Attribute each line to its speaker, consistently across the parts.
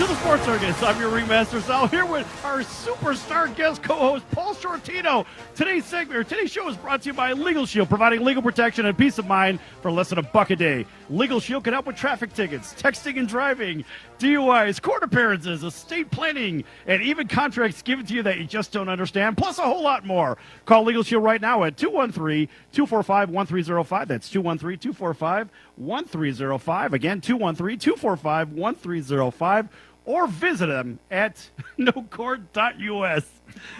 Speaker 1: to the Sports Circus. I'm your Ringmaster Sal here with our superstar guest co-host Paul Shortino. Today's show is brought to you by Legal Shield, providing legal protection and peace of mind for less than $1 a day. Legal Shield can help with traffic tickets, texting and driving, DUIs, court appearances, estate planning, and even contracts given to you that you just don't understand, plus a whole lot more. Call Legal Shield right now at 213-245-1305. That's 213-245-1305. Again, 213-245-1305. Or visit them at nocourt.us.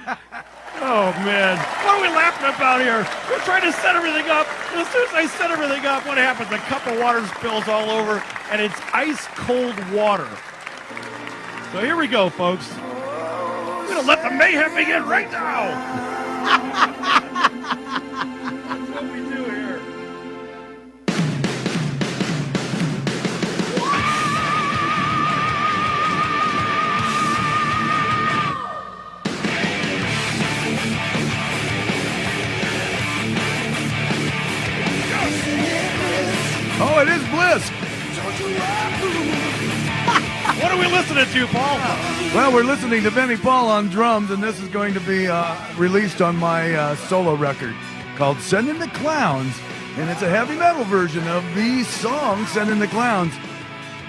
Speaker 1: Oh, man. What are we laughing about here? We're trying to set everything up. And as soon as I set everything up, what happens? A cup of water spills all over, and it's ice-cold water. So here we go, folks. We're going to let the mayhem begin right now. That's what we do here.
Speaker 2: Oh, it is Bliss.
Speaker 1: What are we listening to, Paul?
Speaker 2: Well, we're listening to Benny Paul on drums, and this is going to be released on my solo record called Send in the Clowns, and it's a heavy metal version of the song Send in the Clowns.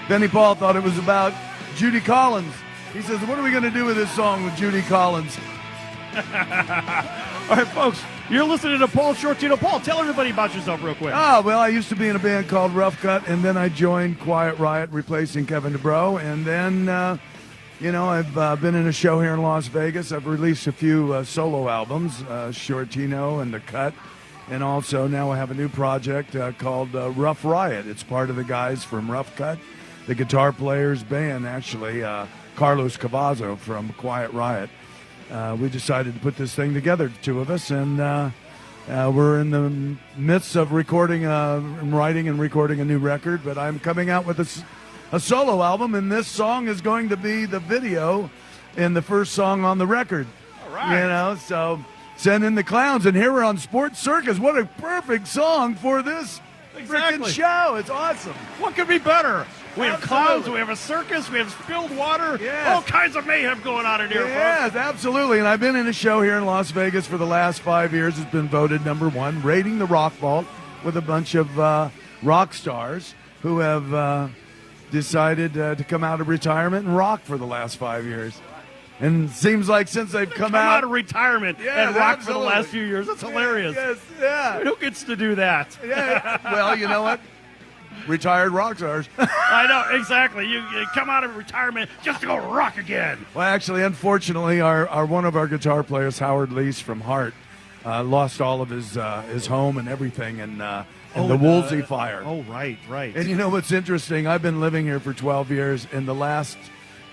Speaker 2: Benny Paul thought it was about Judy Collins. He says, what are we going to do with this song with Judy Collins?
Speaker 1: All right, folks, you're listening to Paul Shortino. Paul, tell everybody about yourself real quick.
Speaker 2: Oh, well, I used to be in a band called Rough Cut, and then I joined Quiet Riot, replacing Kevin DeBro. And then, I've been in a show here in Las Vegas. I've released a few solo albums, Shortino and The Cut. And also now I have a new project called Rough Riot. It's part of the guys from Rough Cut, the guitar player's band, actually, Carlos Cavazzo from Quiet Riot. We decided to put this thing together, the two of us, and we're in the midst of writing and recording a new record, but I'm coming out with a solo album, and this song is going to be the video and the first song on the record.
Speaker 1: All right.
Speaker 2: So Send in the Clowns, and here we're on Sports Circus. What a perfect song for this freaking show. It's awesome.
Speaker 1: What could be better? We have
Speaker 2: Absolutely.
Speaker 1: clowns, we have a circus, we have spilled water,
Speaker 2: Yes.
Speaker 1: all kinds of mayhem going on in here,
Speaker 2: Yes, absolutely. And I've been in a show here in Las Vegas for the last 5 years. It's been voted #1, Raiding the Rock Vault, with a bunch of rock stars who have decided to come out of retirement and rock for the last 5 years. And it seems like since they've come
Speaker 1: out of retirement
Speaker 2: Yes,
Speaker 1: and rock
Speaker 2: absolutely.
Speaker 1: for the last few years. That's hilarious.
Speaker 2: Yes, yeah.
Speaker 1: Who gets to do that?
Speaker 2: Yeah. Well, you know what? Retired rock stars.
Speaker 1: I know, exactly. You come out of retirement just to go rock again.
Speaker 2: Well, actually, unfortunately, our one of our guitar players, Howard Leese from Heart, lost all of his home and everything in the Woolsey fire.
Speaker 1: Oh, right.
Speaker 2: And you know what's interesting? I've been living here for 12 years, and the last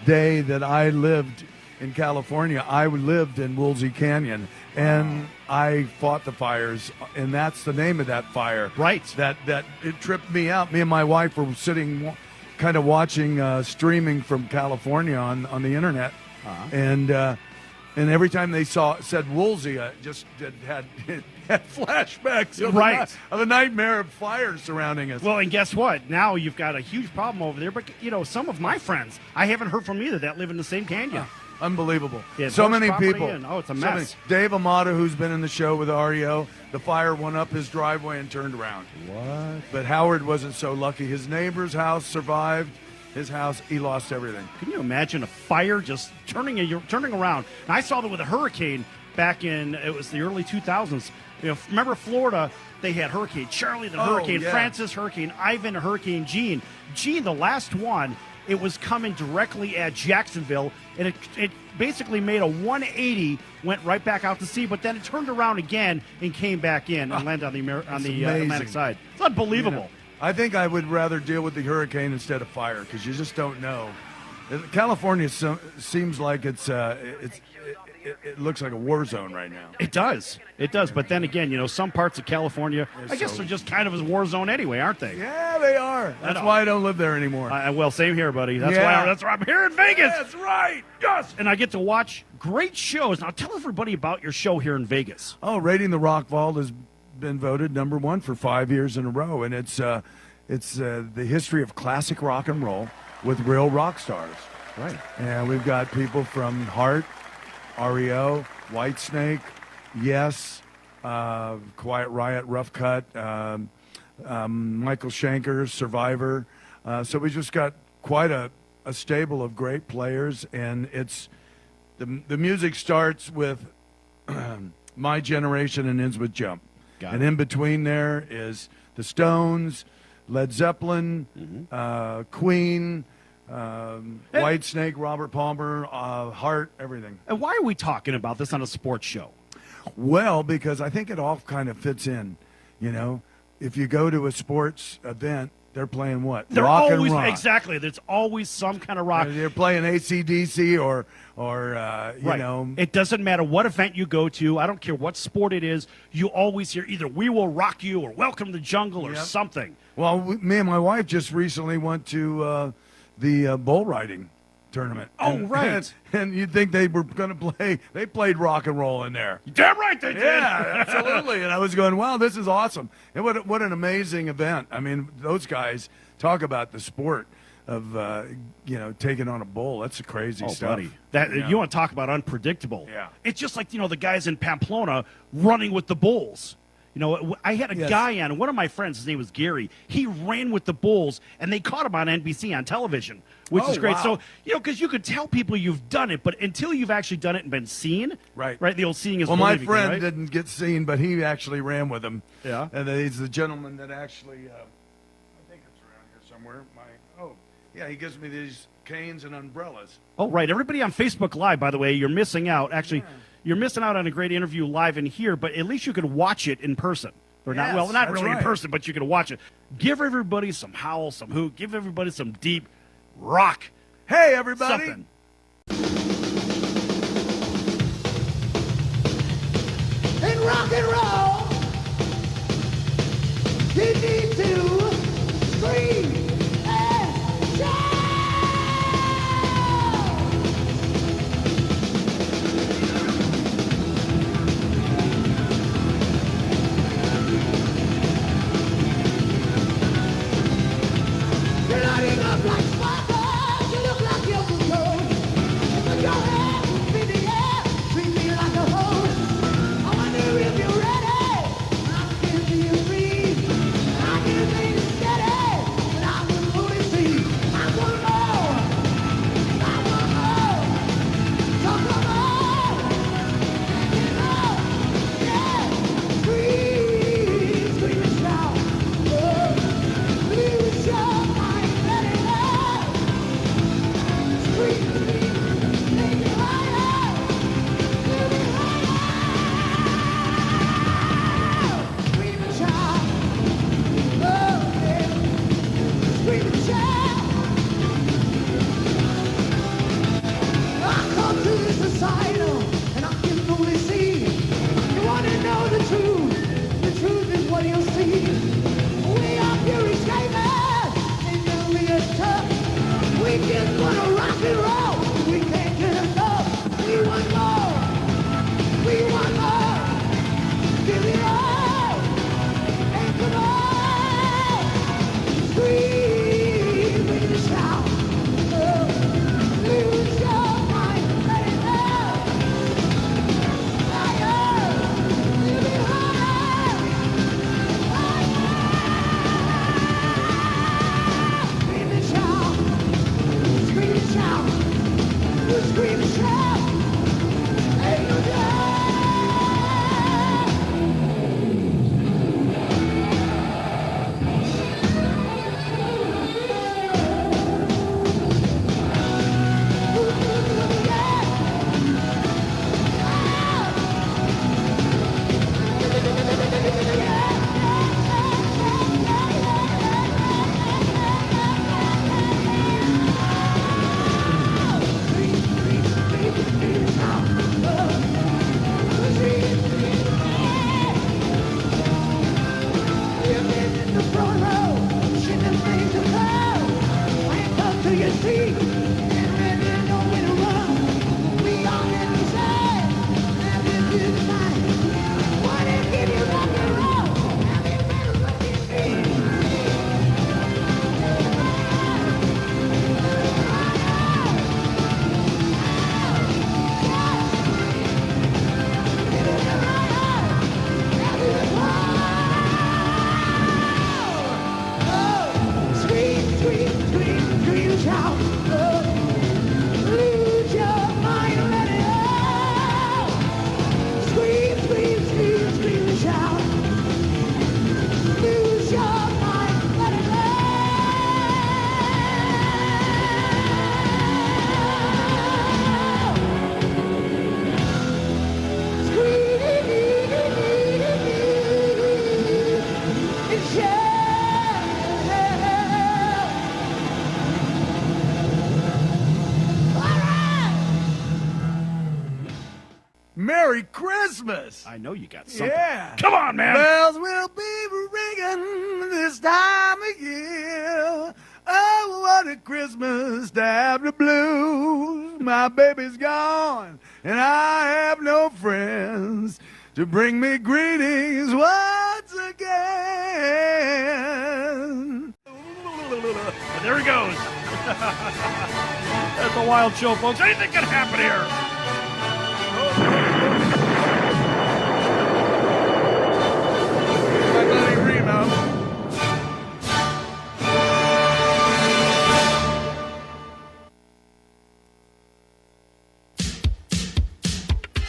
Speaker 2: day that I lived in California, I lived in Woolsey Canyon, and I fought the fires, and that's the name of that fire.
Speaker 1: Right.
Speaker 2: That it tripped me out. Me and my wife were sitting, kind of watching, streaming from California on the internet, and every time they said Woolsey, I just had flashbacks of a nightmare of fire surrounding us.
Speaker 1: Well, and guess what? Now you've got a huge problem over there. But, some of my friends, I haven't heard from either that live in the same canyon.
Speaker 2: Unbelievable.
Speaker 1: Yeah,
Speaker 2: so many
Speaker 1: property
Speaker 2: people.
Speaker 1: it's a mess.
Speaker 2: Dave Amata, who's been in the show with REO, the fire went up his driveway and turned around.
Speaker 1: What?
Speaker 2: But Howard wasn't so lucky. His neighbor's house survived. His house, he lost everything.
Speaker 1: Can you imagine a fire just turning around? And I saw that with a hurricane back in, it was the early 2000s. Remember Florida, they had Hurricane Charlie, the Hurricane Francis, Hurricane Ivan, Hurricane Gene. Gene, the last one, it was coming directly at Jacksonville, and it basically made a 180, went right back out to sea, but then it turned around again and came back in and landed on the Atlantic side. It's unbelievable.
Speaker 2: I think I would rather deal with the hurricane instead of fire, because you just don't know. California seems like it looks like a war zone right now.
Speaker 1: It does. But then again, some parts of California, I guess they're just kind of a war zone anyway, aren't they?
Speaker 2: Yeah, they are. That's why I don't live there anymore.
Speaker 1: Well, same here, buddy. That's why I'm here in Vegas.
Speaker 2: That's right.
Speaker 1: Yes. And I get to watch great shows. Now, tell everybody about your show here in Vegas.
Speaker 2: Oh, Raiding the Rock Vault has been voted #1 for 5 years in a row, and it's the history of classic rock and roll with real rock stars.
Speaker 1: Right.
Speaker 2: And we've got people from Heart, REO, Whitesnake, Yes, Quiet Riot, Rough Cut, Michael Schenker, Survivor. So we just got quite a stable of great players, and it's the music starts with my generation and ends with Jump. And in between there is the Stones, Led Zeppelin, Queen, Whitesnake, Robert Palmer, Heart, everything.
Speaker 1: And why are we talking about this on a sports show?
Speaker 2: Well, because I think it all kind of fits in. You know, if you go to a sports event, they're playing what?
Speaker 1: They're
Speaker 2: rock
Speaker 1: always,
Speaker 2: and rock.
Speaker 1: Exactly. There's always some kind of rock.
Speaker 2: They're playing AC/DC or you know.
Speaker 1: It doesn't matter what event you go to. I don't care what sport it is. You always hear either "We Will Rock You" or "Welcome to the Jungle" or something.
Speaker 2: Well, me and my wife just recently went to the bull riding tournament.
Speaker 1: Right.
Speaker 2: And you'd think they were going to play. They played rock and roll in there.
Speaker 1: Damn right they did.
Speaker 2: Yeah, absolutely. And I was going, wow, this is awesome. And what an amazing event. I mean, those guys talk about the sport of taking on a bull. That's crazy stuff.
Speaker 1: Buddy. You want to talk about unpredictable.
Speaker 2: Yeah.
Speaker 1: It's just like, the guys in Pamplona running with the bulls. I had a guy on, one of my friends, his name was Gary. He ran with the bulls, and they caught him on NBC on television, which is great.
Speaker 2: Wow.
Speaker 1: So, because you could tell people you've done it, but until you've actually done it and been seen, right? The old seeing is believing.
Speaker 2: My friend
Speaker 1: right?
Speaker 2: didn't get seen, but he actually ran with him.
Speaker 1: Yeah.
Speaker 2: And he's the gentleman that actually, I think it's around here somewhere. He gives me these canes and umbrellas.
Speaker 1: Oh, right. Everybody on Facebook Live, by the way, you're missing out. Actually, you're missing out on a great interview live in here, but at least you could watch it in person. Or not really in person, but you can watch it. Give everybody some howl, some hoot. Give everybody some deep rock.
Speaker 2: Hey, everybody.
Speaker 1: Something.
Speaker 3: In rock and roll, you need to scream and shout. You're lighting up like sparkles. You look like you're gold. Put your hands in the air, treat me like a hose. I wonder if you're ready. I'm giving you free. I can be steady, but I will only see. I want more. I want more. So come on, take it up, yeah. Scream, scream and shout. Oh, you shout. We just wanna rock and roll. We can't get enough. We want more. We want more. Give it all. And come on. Scream and shout. Oh, lose your mind. Let it out. Fire. Give it high. Fire. Scream and shout. Scream and shout. Scream and shout. Ain't no doubt. Scream, scream, scream.
Speaker 2: Merry Christmas.
Speaker 1: I know you got something.
Speaker 2: Yeah.
Speaker 1: Come on, man.
Speaker 2: Bells will be ringing this time of year. Oh, what a Christmas to have the blues. My baby's gone, and I have no friends to bring me greetings once again.
Speaker 1: There he goes. That's a wild show, folks. Anything can happen here.
Speaker 2: My buddy Remo.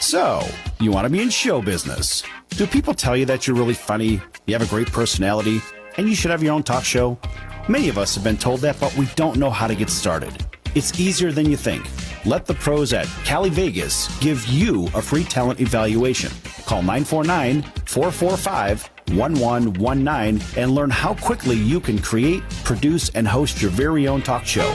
Speaker 4: So, you want to be in show business. Do people tell you that you're really funny, you have a great personality, and you should have your own talk show? Many of us have been told that, but we don't know how to get started. It's easier than you think. Let the pros at Cali Vegas give you a free talent evaluation. Call 949-445-1119 and learn how quickly you can create, produce, and host your very own talk show.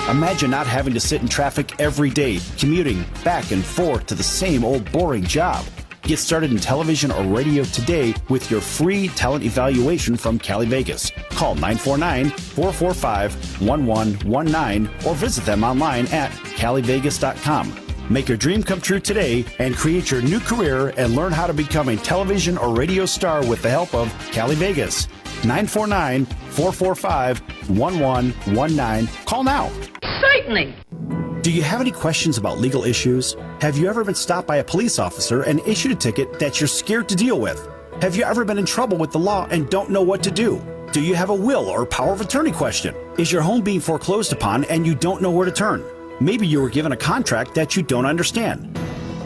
Speaker 4: Imagine not having to sit in traffic every day, commuting back and forth to the same old boring job. Get started in television or radio today with your free talent evaluation from Cali Vegas. Call 949-445-1119 or visit them online at calivegas.com. Make your dream come true today and create your new career and learn how to become a television or radio star with the help of Cali Vegas. 949-445-1119. Call now.
Speaker 5: Certainly.
Speaker 4: Do you have any questions about legal issues? Have you ever been stopped by a police officer and issued a ticket that you're scared to deal with? Have you ever been in trouble with the law and don't know what to do? Do you have a will or power of attorney question? Is your home being foreclosed upon and you don't know where to turn? Maybe you were given a contract that you don't understand.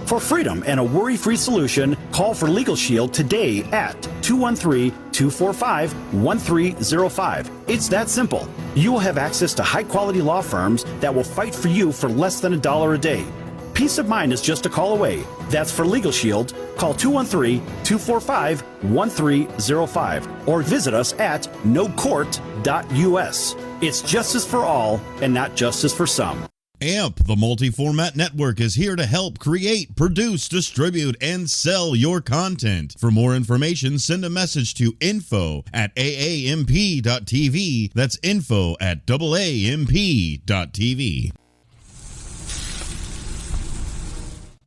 Speaker 4: For freedom and a worry-free solution, call for Legal Shield today at 213-245-1305. It's that simple. You will have access to high-quality law firms that will fight for you for less than $1 a day. Peace of mind is just a call away. That's for Legal Shield. Call 213-245-1305 or visit us at nocourt.us. It's justice for all and not justice for some.
Speaker 6: AMP, the multi-format network, is here to help create, produce, distribute, and sell your content. For more information, send a message to info@aamp.tv. That's info@aamp.tv.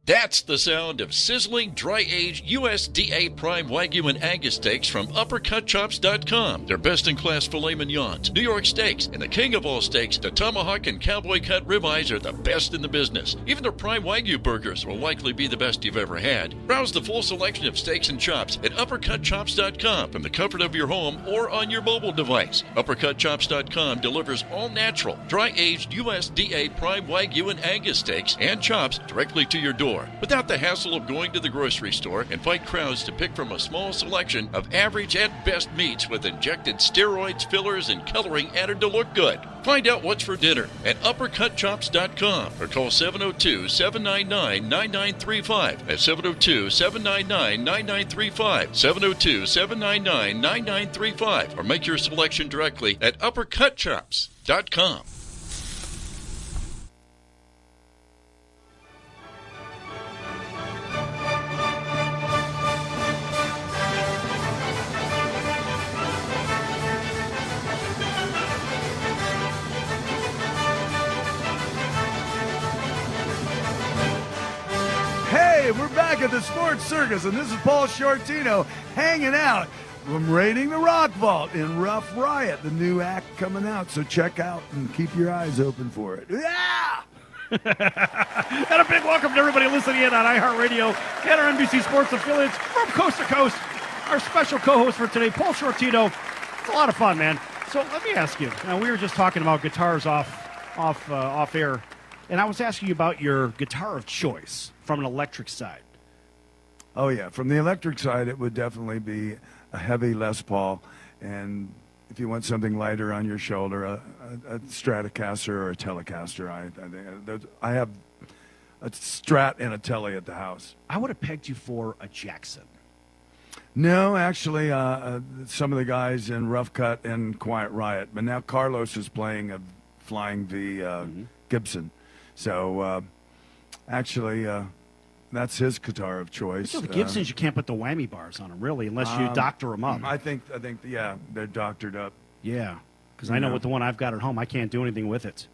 Speaker 7: That's the sound of sizzling, dry-aged USDA Prime Wagyu and Angus steaks from UpperCutChops.com. Their best-in-class filet mignons, New York steaks, and the king of all steaks, the tomahawk and cowboy cut ribeyes are the best in the business. Even their Prime Wagyu burgers will likely be the best you've ever had. Browse the full selection of steaks and chops at UpperCutChops.com from the comfort of your home or on your mobile device. UpperCutChops.com delivers all-natural, dry-aged USDA Prime Wagyu and Angus steaks and chops directly to your door, without the hassle of going to the grocery store and fight crowds to pick from a small selection of average at best meats with injected steroids, fillers, and coloring added to look good. Find out what's for dinner at UpperCutChops.com or call 702-799-9935. That's 702-799-9935. 702-799-9935. Or make your selection directly at UpperCutChops.com.
Speaker 2: Hey, we're back at the Sports Circus, and this is Paul Shortino hanging out from Raiding the Rock Vault in Rough Riot, the new act coming out. So check out and keep your eyes open for it. Yeah!
Speaker 1: And a big welcome to everybody listening in on iHeartRadio and our NBC Sports affiliates from coast to coast. Our special co-host for today, Paul Shortino. It's a lot of fun, man. So let me ask you. Now, we were just talking about guitars off air, and I was asking you about your guitar of choice from an electric side.
Speaker 2: Oh, yeah. From the electric side, it would definitely be a heavy Les Paul. And if you want something lighter on your shoulder, a Stratocaster or a Telecaster. I have a Strat and a Tele at the house.
Speaker 1: I would have pegged you for a Jackson.
Speaker 2: No, actually, some of the guys in Rough Cut and Quiet Riot. But now Carlos is playing a Flying V Gibson. So, actually, That's his guitar of choice.
Speaker 1: The Gibsons, you can't put the whammy bars on them, really, unless you doctor them up.
Speaker 2: I think, yeah, they're doctored up.
Speaker 1: Yeah, because I know with the one I've got at home, I can't do anything with it.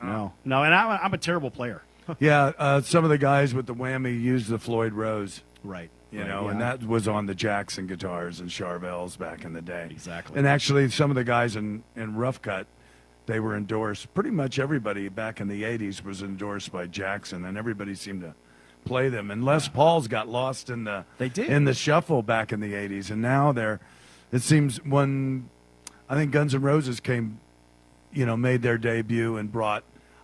Speaker 1: No, and I'm a terrible player.
Speaker 2: Yeah, some of the guys with the whammy used the Floyd Rose.
Speaker 1: Right.
Speaker 2: And that was on the Jackson guitars and Charvels back in the day.
Speaker 1: Exactly.
Speaker 2: And actually, some of the guys in Rough Cut, they were endorsed. Pretty much everybody back in the 80s was endorsed by Jackson, and everybody seemed to play them. And Les Pauls got lost in the shuffle back in the 80s, and now it seems I think Guns N' Roses came, made their debut and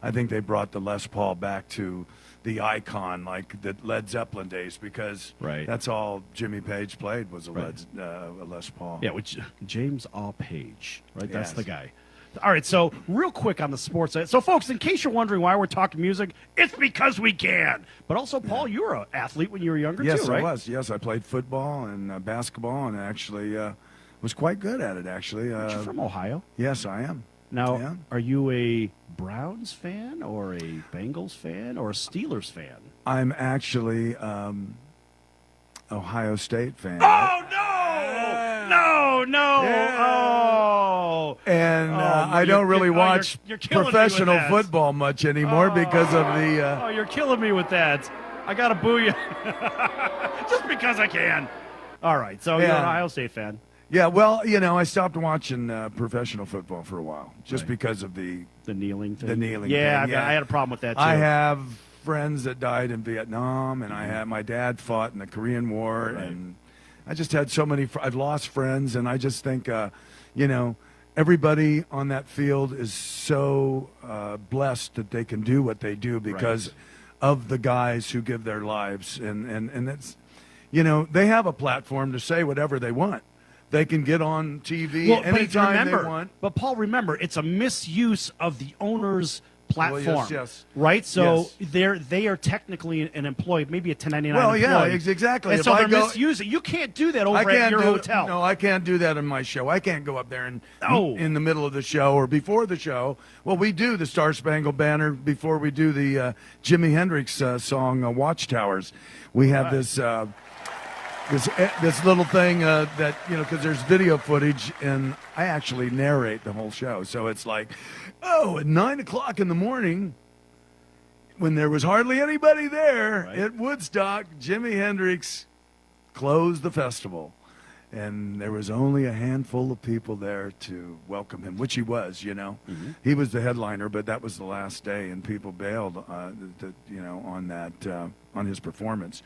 Speaker 2: I think they brought the Les Paul back to the icon, like the Led Zeppelin days, because that's all Jimmy Page played was a Les Paul.
Speaker 1: Yeah, which James All Page, right? Yes. That's the guy. All right, so real quick on the sports side. So, folks, in case you're wondering why we're talking music, it's because we can. But also, Paul, you were an athlete when you were younger, too, right?
Speaker 2: Yes, I was. Yes, I played football and basketball, and actually was quite good at it, actually.
Speaker 1: Aren't you from Ohio?
Speaker 2: Yes, I am.
Speaker 1: Now, are you a Browns fan or a Bengals fan or a Steelers fan?
Speaker 2: I'm actually Ohio State fan.
Speaker 1: Oh, no! No!
Speaker 2: Yeah.
Speaker 1: Oh!
Speaker 2: And I don't really watch professional football much anymore because of the...
Speaker 1: Oh, you're killing me with that. I got to boo you. Just because I can. All right, so you're an Ohio State fan.
Speaker 2: Yeah, well, I stopped watching professional football for a while just because of the
Speaker 1: kneeling thing.
Speaker 2: The kneeling
Speaker 1: thing.
Speaker 2: Yeah,
Speaker 1: I had a problem with that, too.
Speaker 2: I have friends that died in Vietnam, and my dad fought in the Korean War, and I just had so many. I've lost friends, and I just think, everybody on that field is so blessed that they can do what they do because of the guys who give their lives, and it's, they have a platform to say whatever they want. They can get on TV anytime they want.
Speaker 1: But, Paul, remember, it's a misuse of the owner's platform.
Speaker 2: Well, yes.
Speaker 1: Right? So they are technically an employee, maybe a 1099
Speaker 2: employee.
Speaker 1: Well,
Speaker 2: yeah, exactly.
Speaker 1: And so they're misusing. You can't do that over at your hotel.
Speaker 2: No, I can't do that in my show. I can't go up there in the middle of the show or before the show. Well, we do the Star Spangled Banner before we do the Jimi Hendrix song Watchtowers. We have this little thing that, because there's video footage, and I actually narrate the whole show. So it's like, at 9 o'clock in the morning, when there was hardly anybody there at Woodstock, Jimi Hendrix closed the festival. And there was only a handful of people there to welcome him, which he was, Mm-hmm. He was the headliner, but that was the last day, and people bailed, on that, on his performance.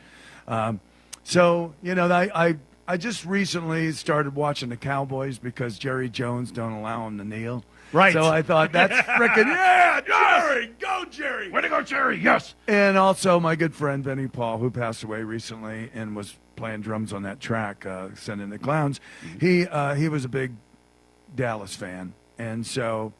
Speaker 2: So, I just recently started watching the Cowboys because Jerry Jones don't allow him to kneel.
Speaker 1: Right.
Speaker 2: So I thought, that's frickin' Jerry! Go, Jerry!
Speaker 1: Way to go, Jerry! Yes!
Speaker 2: And also my good friend Benny Paul, who passed away recently and was playing drums on that track, Send in the Clowns. He was a big Dallas fan. And so...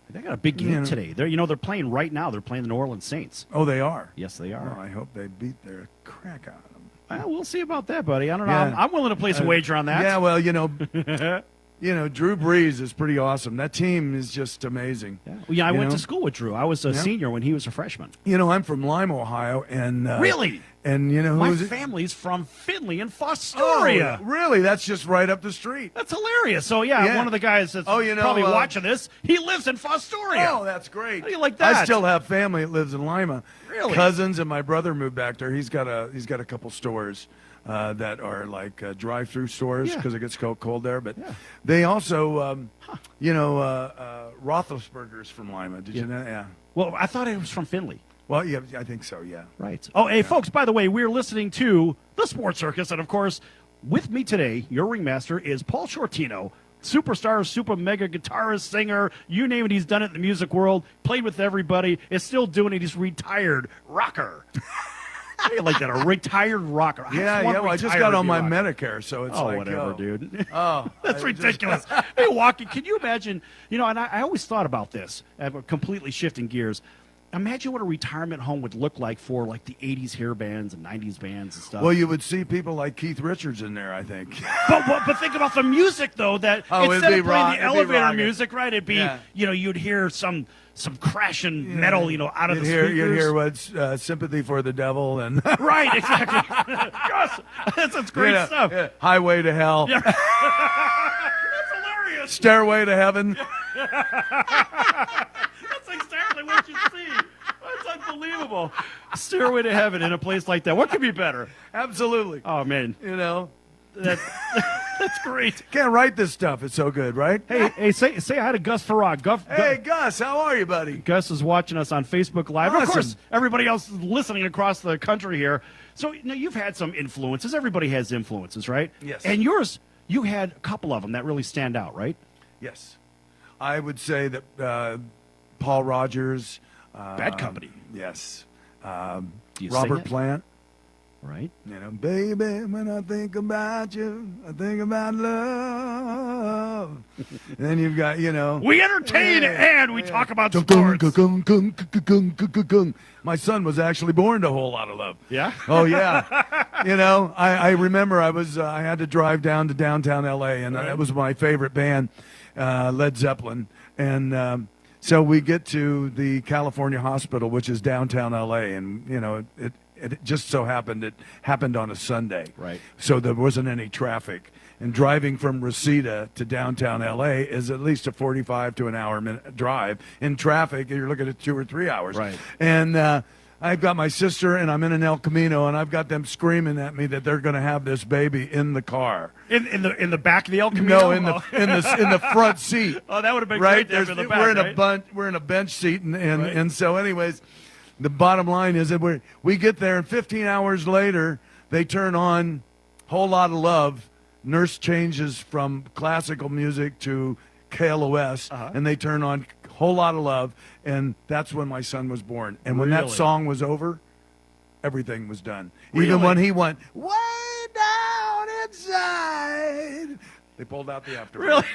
Speaker 1: They got a big game today. They're playing right now. They're playing the New Orleans Saints.
Speaker 2: Oh, they are?
Speaker 1: Yes, they are.
Speaker 2: Well, I hope they beat their crack out of them.
Speaker 1: Well, we'll see about that, buddy. I don't know. I'm willing to place a wager on that.
Speaker 2: Yeah, well, Drew Brees is pretty awesome. That team is just amazing.
Speaker 1: Yeah, I went to school with Drew. I was a senior when he was a freshman.
Speaker 2: I'm from Lima, Ohio, and
Speaker 1: really,
Speaker 2: and
Speaker 1: my family's from Findlay and Fostoria.
Speaker 2: Oh, really? That's just right up the street.
Speaker 1: That's hilarious. So one of the guys that's probably watching this, he lives in Fostoria.
Speaker 2: Oh, that's great.
Speaker 1: How do you like that?
Speaker 2: I still have family that lives in Lima.
Speaker 1: Really?
Speaker 2: Cousins, and my brother moved back there. He's got a couple stores that are like drive-through stores because it gets cold there. But they also, Roethlisberger's from Lima. Did you know? Yeah.
Speaker 1: Well, I thought it was from Findlay.
Speaker 2: Well, yeah, I think so, yeah.
Speaker 1: Right. Oh, hey, folks, by the way, we're listening to the Sports Circus. And, of course, with me today, your ringmaster is Paul Shortino, superstar, super mega guitarist, singer, you name it, he's done it in the music world, played with everybody, is still doing it. He's retired rocker. How do you like that? A retired rocker.
Speaker 2: Well, I just got on my Medicare, so it's
Speaker 1: whatever, dude.
Speaker 2: Oh,
Speaker 1: that's ridiculous. Hey, walking. Can you imagine? And I always thought about this. Completely shifting gears. imagine what a retirement home would look like for like the 80s hair bands and 90s bands and stuff.
Speaker 2: Well, you would see people like Keith Richards in there, I think.
Speaker 1: But think about the music though. That
Speaker 2: Oh,
Speaker 1: instead
Speaker 2: it'd
Speaker 1: of
Speaker 2: be
Speaker 1: playing
Speaker 2: rock-
Speaker 1: the
Speaker 2: it'd be
Speaker 1: elevator
Speaker 2: rocking.
Speaker 1: music, right? It'd be
Speaker 2: Yeah.
Speaker 1: you'd hear some crashing metal, out of
Speaker 2: You'd
Speaker 1: the
Speaker 2: hear,
Speaker 1: speakers.
Speaker 2: you'd hear what's Sympathy for the Devil and
Speaker 1: Right, exactly. Gosh, that's great stuff.
Speaker 2: yeah. Highway to Hell,
Speaker 1: Yeah. That's hilarious.
Speaker 2: Stairway to Heaven.
Speaker 1: That's exactly what you see. That's unbelievable. Stairway to Heaven in a place like that. What could be better?
Speaker 2: Absolutely.
Speaker 1: Oh man, that's great.
Speaker 2: Can't write this stuff. It's so good, right?
Speaker 1: Hey, say hi to Gus Farag.
Speaker 2: Hey, Gus, how are you, buddy?
Speaker 1: Gus is watching us on Facebook Live.
Speaker 2: Awesome.
Speaker 1: Of course, everybody else is listening across the country here. So you've had some influences. Everybody has influences, right?
Speaker 2: Yes.
Speaker 1: And yours, you had a couple of them that really stand out, right?
Speaker 2: Yes. I would say that Paul Rogers.
Speaker 1: Bad Company.
Speaker 2: Yes.
Speaker 1: Do you sing
Speaker 2: Robert
Speaker 1: it?
Speaker 2: Plant.
Speaker 1: Right.
Speaker 2: Baby, when I think about you, I think about love. And then you've got,
Speaker 1: We entertain
Speaker 2: Yeah,
Speaker 1: and we talk about sports.
Speaker 2: My son was actually born to a whole lot of love.
Speaker 1: Yeah?
Speaker 2: Oh yeah. I remember I had to drive down to downtown L.A. and that was my favorite band, Led Zeppelin, and so we get to the California Hospital, which is downtown L.A. and it just so happened it happened on a Sunday.
Speaker 1: Right.
Speaker 2: So there wasn't any traffic. And driving from Reseda to downtown L.A. is at least a 45 to an hour drive. In traffic, you're looking at 2 or 3 hours.
Speaker 1: Right.
Speaker 2: And I've got my sister, and I'm in an El Camino, and I've got them screaming at me that they're going to have this baby in the car.
Speaker 1: In the back of the El Camino?
Speaker 2: No, in the front seat.
Speaker 1: Oh, that would have been
Speaker 2: Right.
Speaker 1: great. There in the back,
Speaker 2: we're in
Speaker 1: right?
Speaker 2: we're in a bench seat, and so anyways, the bottom line is that we get there, and 15 hours later, they turn on Whole Lot of Love. Nurse changes from classical music to KLOS, and they turn on Whole Lot of Love, and that's when my son was born. And when that
Speaker 1: Really?
Speaker 2: song was over, everything was done.
Speaker 1: Really?
Speaker 2: Even when he went way down inside, they pulled out the after.
Speaker 1: Really?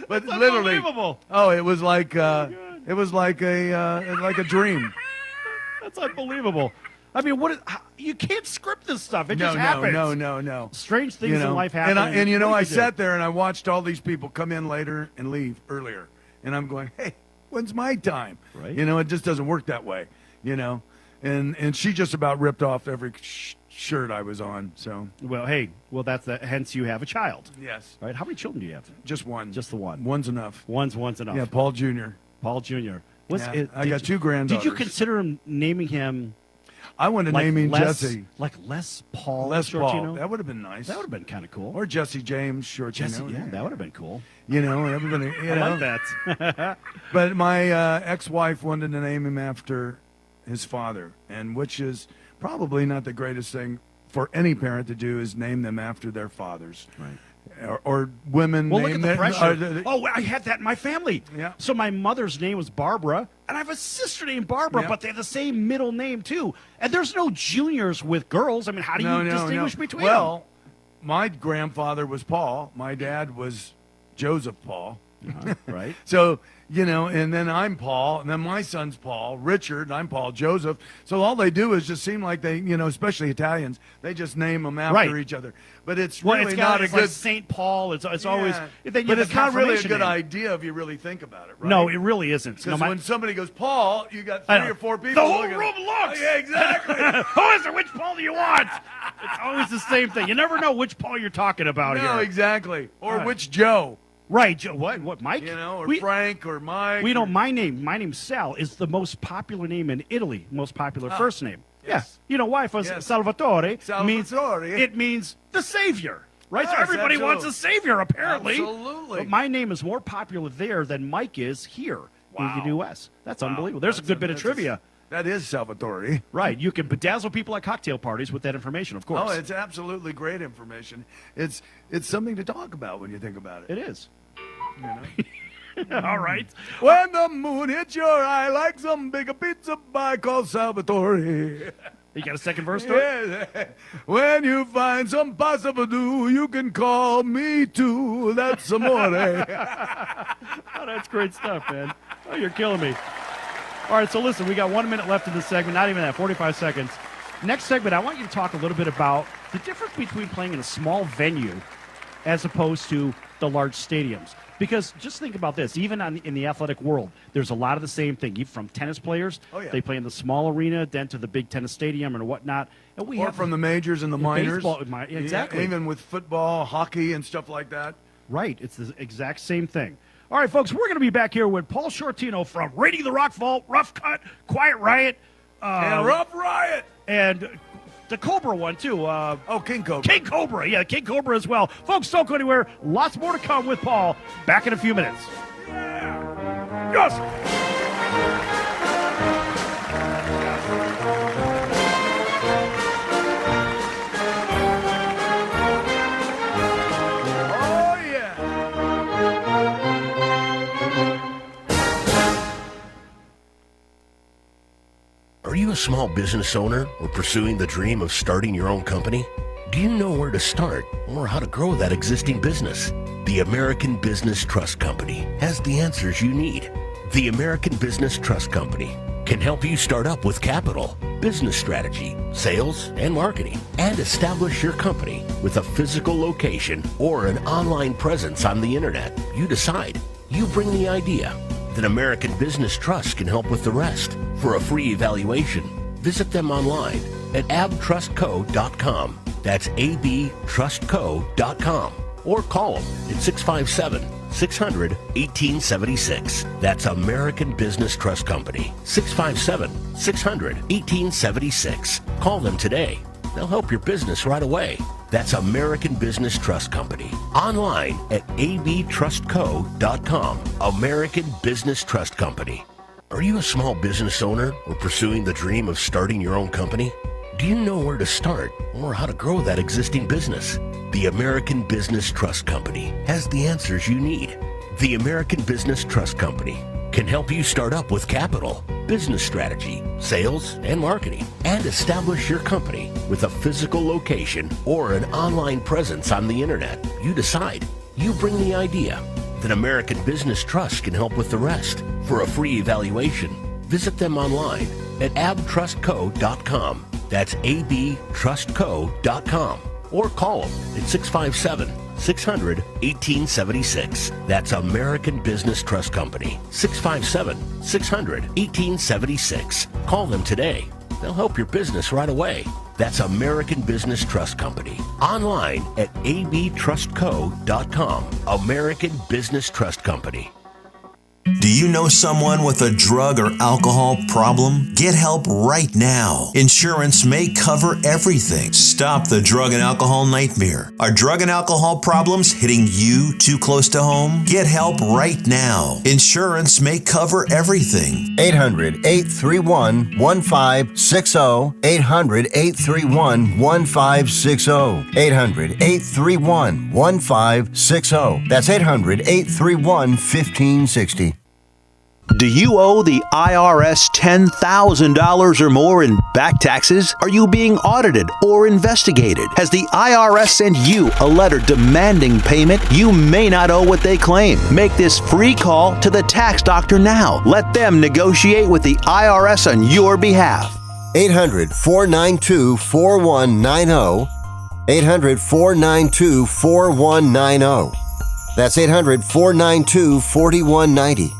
Speaker 2: But
Speaker 1: That's
Speaker 2: literally,
Speaker 1: unbelievable.
Speaker 2: oh, it was like a dream.
Speaker 1: That's unbelievable. I mean, you can't script this stuff. It just happens.
Speaker 2: No.
Speaker 1: Strange things in life happen.
Speaker 2: And
Speaker 1: What do
Speaker 2: I
Speaker 1: do?
Speaker 2: sat there and I watched all these people come in later and leave earlier, and I'm going, hey, when's my time?
Speaker 1: Right.
Speaker 2: It just doesn't work that way. And she just about ripped off every shirt I was on. So
Speaker 1: Well, that's hence you have a child,
Speaker 2: yes,
Speaker 1: right? How many children do you have?
Speaker 2: just one.
Speaker 1: Just the one.
Speaker 2: One's enough.
Speaker 1: One's enough.
Speaker 2: Yeah, Paul Jr.
Speaker 1: Paul Jr.
Speaker 2: I got two granddaughters.
Speaker 1: Did you consider naming him
Speaker 2: I wanted to name him Jesse.
Speaker 1: Like Les Paul?
Speaker 2: Les Paul.
Speaker 1: Shortino?
Speaker 2: That would have been nice.
Speaker 1: That would have been kind of cool.
Speaker 2: Or Jesse James Shortino.
Speaker 1: Jesse, yeah, that would have been cool.
Speaker 2: Everybody.
Speaker 1: I like that.
Speaker 2: But my ex-wife wanted to name him after his father, and which is probably not the greatest thing for any parent to do is name them after their fathers.
Speaker 1: Right.
Speaker 2: Or women
Speaker 1: Well, look
Speaker 2: name
Speaker 1: at the
Speaker 2: them.
Speaker 1: pressure. I had that in my family.
Speaker 2: Yeah.
Speaker 1: So my mother's name was Barbara, and I have a sister named Barbara,
Speaker 2: Yeah.
Speaker 1: but they have the same middle name too. And there's no juniors with girls. I mean, how do you distinguish between them?
Speaker 2: Well, my grandfather was Paul. My dad was Joseph Paul.
Speaker 1: Right?
Speaker 2: So, and then I'm Paul, and then my son's Paul, Richard, and I'm Paul Joseph. So all they do is just seem like they, especially Italians, they just name them after
Speaker 1: Right.
Speaker 2: each other. But it's
Speaker 1: Well,
Speaker 2: really
Speaker 1: it's
Speaker 2: not a
Speaker 1: like
Speaker 2: good.
Speaker 1: Saint Paul. It's always.
Speaker 2: Yeah.
Speaker 1: Then you
Speaker 2: But
Speaker 1: have
Speaker 2: it's
Speaker 1: the
Speaker 2: not really a
Speaker 1: confirmation
Speaker 2: good
Speaker 1: name.
Speaker 2: idea if you really think about it, right?
Speaker 1: No, it really isn't.
Speaker 2: Because
Speaker 1: No,
Speaker 2: when somebody goes Paul, you got
Speaker 1: I
Speaker 2: 3
Speaker 1: know.
Speaker 2: or 4 people.
Speaker 1: The whole
Speaker 2: looking.
Speaker 1: room looks.
Speaker 2: Yeah, exactly.
Speaker 1: Who is it? Which Paul do you want? It's always the same thing. You never know which Paul you're talking about
Speaker 2: No,
Speaker 1: here.
Speaker 2: exactly. Or
Speaker 1: Right.
Speaker 2: which Joe,
Speaker 1: Right, Joe. What, Mike?
Speaker 2: or
Speaker 1: We-
Speaker 2: Frank or Mike.
Speaker 1: We know
Speaker 2: or-
Speaker 1: my name's Sal, is the most popular name in Italy, most popular first name.
Speaker 2: yes.
Speaker 1: Yeah. You know why? For
Speaker 2: Yes.
Speaker 1: Salvatore,
Speaker 2: Salvatore.
Speaker 1: it means the savior. Right? So
Speaker 2: Yes,
Speaker 1: everybody wants a
Speaker 2: absolutely.
Speaker 1: savior, apparently.
Speaker 2: Absolutely.
Speaker 1: But my name is more popular there than Mike is here in
Speaker 2: Wow.
Speaker 1: the U.S. That's unbelievable. There's a good bit of trivia.
Speaker 2: That is Salvatore.
Speaker 1: Right. You can bedazzle people at cocktail parties with that information, of course.
Speaker 2: Oh, it's absolutely great information. It's something to talk about when you think about it.
Speaker 1: It is.
Speaker 2: You know?
Speaker 1: All right.
Speaker 2: When the moon hits your eye like some big pizza pie called Salvatore.
Speaker 1: You got a second verse to it?
Speaker 2: Yeah. When you find some pasta do, you can call me too. That's amore.
Speaker 1: Oh, that's great stuff, man. Oh, you're killing me. All right, so listen, we got 1 minute left in this segment, not even that, 45 seconds. Next segment, I want you to talk a little bit about the difference between playing in a small venue as opposed to the large stadiums. Because just think about this, even in the athletic world, there's a lot of the same thing. Even from tennis players, they play in the small arena, then to the big tennis stadium and whatnot. And we have
Speaker 2: from the majors and the minors.
Speaker 1: Baseball, exactly.
Speaker 2: Yeah, even with football, hockey, and stuff like that.
Speaker 1: Right, it's the exact same thing. All right, folks, we're going to be back here with Paul Shortino from Radio the Rock Vault, Rough Cut, Quiet Riot.
Speaker 2: And Rough Riot.
Speaker 1: And the Cobra one, too.
Speaker 2: King Cobra.
Speaker 1: King Cobra, yeah, King Cobra as well. Folks, don't go anywhere. Lots more to come with Paul. Back in a few minutes.
Speaker 2: Yeah. Yes.
Speaker 5: Are you a small business owner or pursuing the dream of starting your own company? Do you know where to start or how to grow that existing business? The American Business Trust Company has the answers you need. The American Business Trust Company can help you start up with capital, business strategy, sales, and marketing, and establish your company with a physical location or an online presence on the internet. You decide. You bring the idea. Then American Business Trust can help with the rest. For a free evaluation, visit them online at abtrustco.com. That's abtrustco.com. Or call them at 657-600-1876. That's American Business Trust Company. 657-600-1876. Call them today. They'll help your business right away. That's American Business Trust Company. Online at abtrustco.com. American Business Trust Company. Are you a small business owner or pursuing the dream of starting your own company? Do you know where to start or how to grow that existing business? The American Business Trust Company has the answers you need. The American Business Trust Company can help you start up with capital, business strategy, sales, and marketing, and establish your company with a physical location or an online presence on the internet. You decide. You bring the idea. Then American Business Trust can help with the rest. For a free evaluation, visit them online at abtrustco.com. That's abtrustco.com. Or call them at 657-600-1876. That's American Business Trust Company. 657-600-1876. Call them today. They'll help your business right away. That's American Business Trust Company. Online at abtrustco.com. American Business Trust Company.
Speaker 8: Do you know someone with a drug or alcohol problem? Get help right now. Insurance may cover everything. Stop the drug and alcohol nightmare. Are drug and alcohol problems hitting you too close to home? Get help right now. Insurance may cover everything.
Speaker 9: 800-831-1560. 800-831-1560. 800-831-1560. That's 800-831-1560.
Speaker 10: Do you owe the IRS $10,000 or more in back taxes? Are you being audited or investigated? Has the IRS sent you a letter demanding payment? You may not owe what they claim. Make this free call to the tax doctor now. Let them negotiate with the IRS on your behalf.
Speaker 9: 800-492-4190. 800-492-4190. That's 800-492-4190.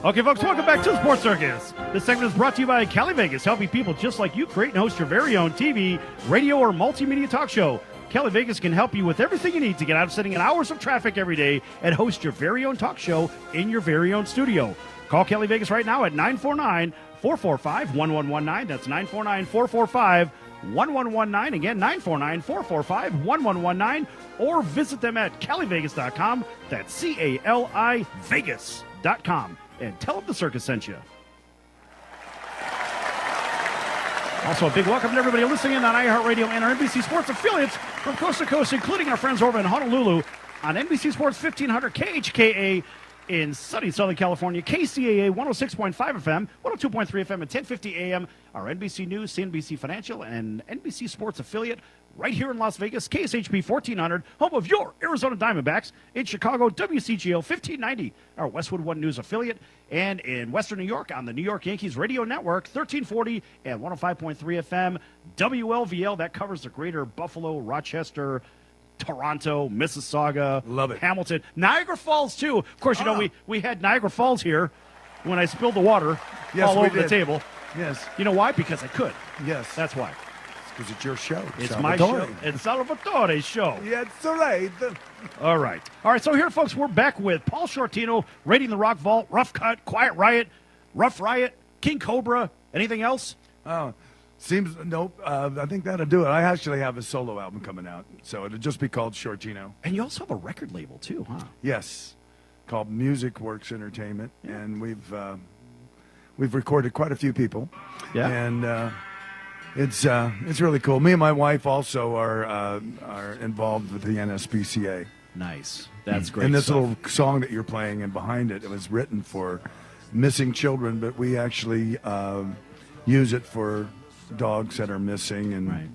Speaker 1: Okay, folks, welcome back to the Sports Circus. This segment is brought to you by Cali Vegas, helping people just like you create and host your very own TV, radio, or multimedia talk show. Cali Vegas can help you with everything you need to get out of sitting in hours of traffic every day and host your very own talk show in your very own studio. Call Cali Vegas right now at 949-445-1119. That's 949-445-1119. Again, 949-445-1119. Or visit them at calivegas.com. That's CALI Vegas.com. And tell them the circus sent you. Also, a big welcome to everybody listening in on iHeartRadio and our NBC Sports affiliates from coast to coast, including our friends over in Honolulu on NBC Sports 1500 KHKA in sunny Southern California, KCAA 106.5 FM, 102.3 FM, and 1050 AM, our NBC News, CNBC Financial, and NBC Sports affiliate right here in Las Vegas, KSHP 1400, home of your Arizona Diamondbacks. In Chicago, WCGO 1590, our Westwood One News affiliate. And in Western New York on the New York Yankees Radio Network, 1340 and 105.3 FM, WLVL. That covers the greater Buffalo, Rochester, Toronto, Mississauga,
Speaker 2: Love it.
Speaker 1: Hamilton, Niagara Falls, too. Of course, you know, we had Niagara Falls here when I spilled the water all over the table.
Speaker 2: Yes.
Speaker 1: You know why? Because I could.
Speaker 2: Yes.
Speaker 1: That's why.
Speaker 2: Because it's your show.
Speaker 1: It's my show. It's Salvatore's show.
Speaker 2: Yeah, it's all right.
Speaker 1: All right. All right, so here, folks, we're back with Paul Shortino, Raiding the Rock Vault, Rough Cut, Quiet Riot, Rough Riot, King Cobra. Anything else?
Speaker 2: Seems, nope. I think that'll do it. I actually have a solo album coming out, so it'll just be called Shortino.
Speaker 1: And you also have a record label, too, huh?
Speaker 2: Yes, called Music Works Entertainment, and we've recorded quite a few people.
Speaker 1: Yeah.
Speaker 2: And it's really cool. Me and my wife also are involved with the NSPCA.
Speaker 1: Nice. That's great.
Speaker 2: And this
Speaker 1: stuff.
Speaker 2: little song that you're playing and behind it, it was written for missing children, but we actually use it for dogs that are missing, and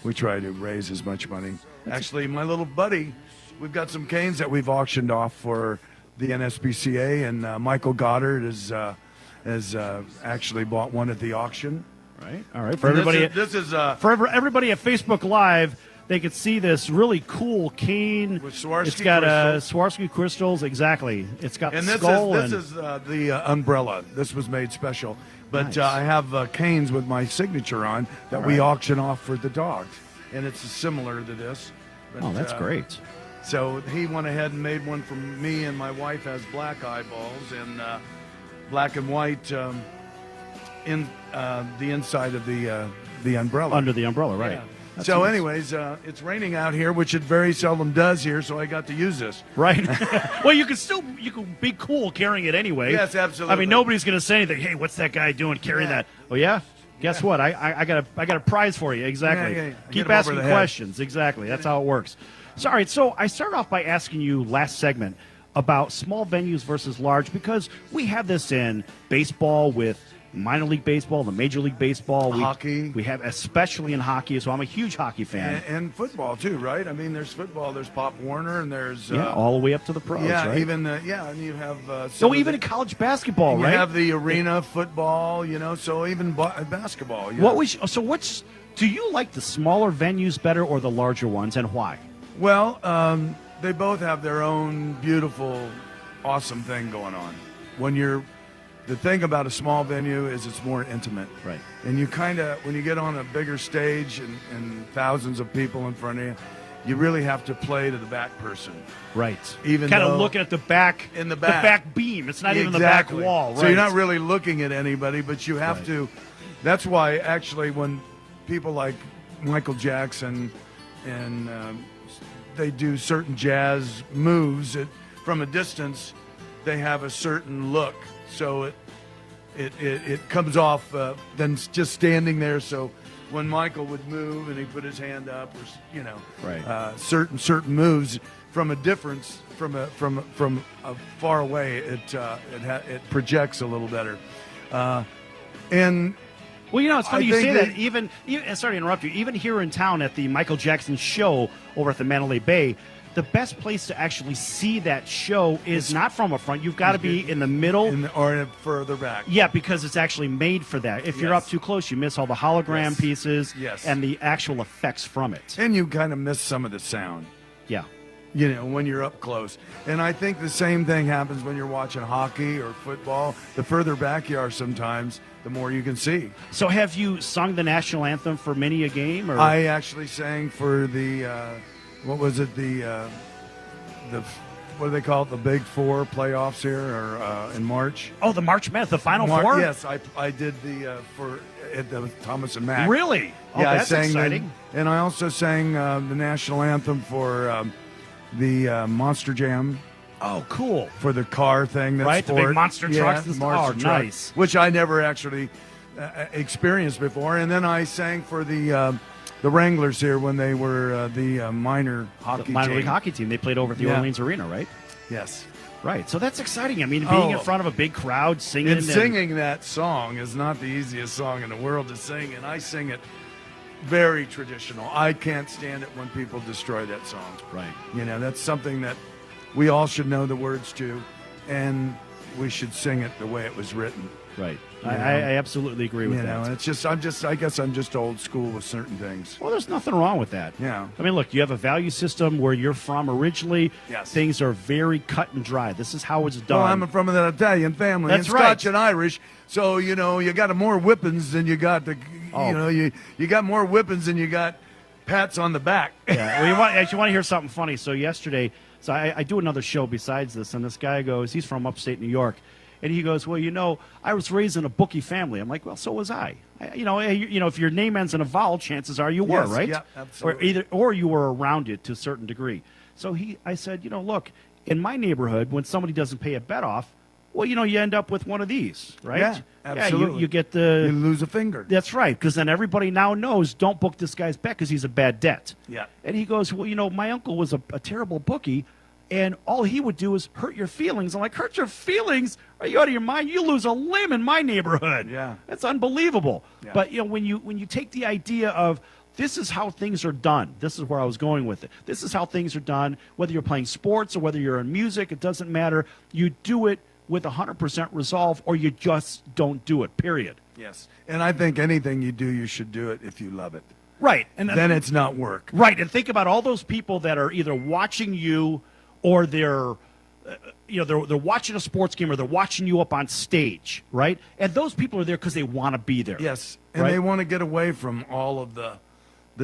Speaker 2: we try to raise as much money. Actually, my little buddy, we've got some canes that we've auctioned off for the NSPCA, and Michael Goddard has actually bought one at the auction.
Speaker 1: Right. All right. For everybody, for everybody at Facebook Live, they could see this really cool cane.
Speaker 2: With Swarovski
Speaker 1: it's got
Speaker 2: crystals.
Speaker 1: Swarovski crystals. Exactly. It's got
Speaker 2: And
Speaker 1: the
Speaker 2: this
Speaker 1: skull.
Speaker 2: is the umbrella. This was made special. But
Speaker 1: Nice.
Speaker 2: I have canes with my signature on that we auction off for the dogs. And it's similar to this. But,
Speaker 1: Oh, that's great.
Speaker 2: So he went ahead and made one for me, and my wife has black eyeballs and black and white in the inside of the umbrella.
Speaker 1: Under the umbrella, right.
Speaker 2: Yeah.
Speaker 1: That's
Speaker 2: So
Speaker 1: nice.
Speaker 2: anyways, it's raining out here, which it very seldom does here, so I got to use this.
Speaker 1: Right. Well, you can be cool carrying it anyway.
Speaker 2: Yes, absolutely.
Speaker 1: I mean, nobody's going to say anything. Hey, what's that guy doing carrying that? Oh, yeah? Guess what? I got a prize for you. Exactly.
Speaker 2: Yeah. Get
Speaker 1: Keep
Speaker 2: him over
Speaker 1: asking
Speaker 2: the head.
Speaker 1: questions. Exactly. That's how it works. So, all right. So I started off by asking you last segment about small venues versus large, because we have this in baseball with minor league baseball, the major league baseball,
Speaker 2: Hockey.
Speaker 1: We have, especially in hockey. So I'm a huge hockey fan.
Speaker 2: And football too, right? I mean, there's football. There's Pop Warner, and there's
Speaker 1: all the way up to the pros.
Speaker 2: yeah,
Speaker 1: right?
Speaker 2: even and you have
Speaker 1: So even in college basketball,
Speaker 2: you
Speaker 1: right?
Speaker 2: have the arena football, so even basketball. Yeah.
Speaker 1: What's do you like the smaller venues better or the larger ones, and why?
Speaker 2: Well, they both have their own beautiful, awesome thing going on. The thing about a small venue is it's more intimate.
Speaker 1: Right.
Speaker 2: And you when you get on a bigger stage and thousands of people in front of you, you really have to play to the back person.
Speaker 1: Right.
Speaker 2: Even
Speaker 1: kind of
Speaker 2: though-
Speaker 1: looking at the back,
Speaker 2: In the
Speaker 1: the
Speaker 2: back.
Speaker 1: back beam. It's not even the back
Speaker 2: Exactly.
Speaker 1: wall. Right.
Speaker 2: So you're not really looking at anybody, but you have to. That's why actually when people like Michael Jackson and they do certain jazz moves from a distance, they have a certain look. So it comes off then just standing there. So when Michael would move and he put his hand up, or certain moves from a difference from a far away, it projects a little better. And
Speaker 1: Well, it's funny
Speaker 2: I
Speaker 1: you
Speaker 2: think
Speaker 1: say
Speaker 2: that-
Speaker 1: that. Even sorry to interrupt you. Even here in town at the Michael Jackson show over at the Mandalay Bay, the best place to actually see that show is not from a front. You've got to be in the middle.
Speaker 2: or further back.
Speaker 1: Yeah, because it's actually made for that. If you're
Speaker 2: Yes.
Speaker 1: up too close, you miss all the hologram
Speaker 2: Yes.
Speaker 1: pieces
Speaker 2: Yes.
Speaker 1: and the actual effects from it.
Speaker 2: And you kind of miss some of the sound.
Speaker 1: Yeah.
Speaker 2: When you're up close. And I think the same thing happens when you're watching hockey or football. The further back you are sometimes, the more you can see.
Speaker 1: So have you sung the national anthem for many a game? Or
Speaker 2: I actually sang for the, what was it, the what do they call it, the Big Four playoffs here or in March?
Speaker 1: Oh, the March Madness, the Final Four?
Speaker 2: Yes, I did at the Thomas and Mack.
Speaker 1: Really? Oh,
Speaker 2: Yeah,
Speaker 1: that's
Speaker 2: I sang
Speaker 1: exciting.
Speaker 2: and I also sang the national anthem for the Monster Jam.
Speaker 1: Oh, cool.
Speaker 2: For the car thing. That's
Speaker 1: Right, the big monster trucks and stuff.
Speaker 2: monster
Speaker 1: Oh,
Speaker 2: truck,
Speaker 1: nice.
Speaker 2: Which I never actually experienced before. And then I sang for the Wranglers here when they were the minor hockey
Speaker 1: minor
Speaker 2: team.
Speaker 1: league hockey team. They played over at the Orleans Arena, right?
Speaker 2: Yes.
Speaker 1: Right. So that's exciting. I mean, being in front of a big crowd, singing.
Speaker 2: And singing that song is not the easiest song in the world to sing, and I sing it very traditional. I can't stand it when people destroy that song.
Speaker 1: Right.
Speaker 2: You know, that's something that we all should know the words to, and we should sing it the way it was written.
Speaker 1: Right. I absolutely agree with that.
Speaker 2: It's just, I guess I'm just old school with certain things.
Speaker 1: Well, there's nothing wrong with that.
Speaker 2: Yeah.
Speaker 1: I mean, look, you have a value system where you're from originally.
Speaker 2: Yes.
Speaker 1: Things are very cut and dry. This is how it's done.
Speaker 2: Well, I'm from an Italian family,
Speaker 1: That's
Speaker 2: and
Speaker 1: right.
Speaker 2: Scotch and Irish. So you know, you got more whippings than you got the. You know, you got more whippings than you got pats on the back.
Speaker 1: Yeah. Well, you want to hear something funny? So yesterday, I do another show besides this, and this guy goes, he's from upstate New York. And he goes, well, you know, I was raised in a bookie family. I'm like, well, so was I. You know, if your name ends in a vowel, chances are you were,
Speaker 2: Yes,
Speaker 1: right?
Speaker 2: yeah, absolutely.
Speaker 1: Or you were around it to a certain degree. So I said, you know, look, in my neighborhood, when somebody doesn't pay a bet off, well, you know, you end up with one of these, right?
Speaker 2: Yeah, absolutely.
Speaker 1: Yeah, you get the.
Speaker 2: You lose a finger.
Speaker 1: That's right, because then everybody now knows don't book this guy's bet because he's a bad debt.
Speaker 2: Yeah.
Speaker 1: And he goes, well, you know, my uncle was a terrible bookie. And all he would do is hurt your feelings. I'm like, hurt your feelings? Are you out of your mind? You lose a limb in my neighborhood.
Speaker 2: Yeah.
Speaker 1: That's unbelievable.
Speaker 2: Yeah.
Speaker 1: But, you know, when you take the idea of this is how things are done, this is where I was going with it. This is how things are done, whether you're playing sports or whether you're in music, it doesn't matter. You do it with 100% resolve or you just don't do it, period.
Speaker 2: Yes. And I think anything you do, you should do it if you love it.
Speaker 1: Right. And
Speaker 2: then it's not work.
Speaker 1: Right. And think about all those people that are either watching you or they're watching a sports game or they're watching you up on stage, right? And those people are there because they want to be there.
Speaker 2: Yes, and
Speaker 1: right?
Speaker 2: they want to get away from all of the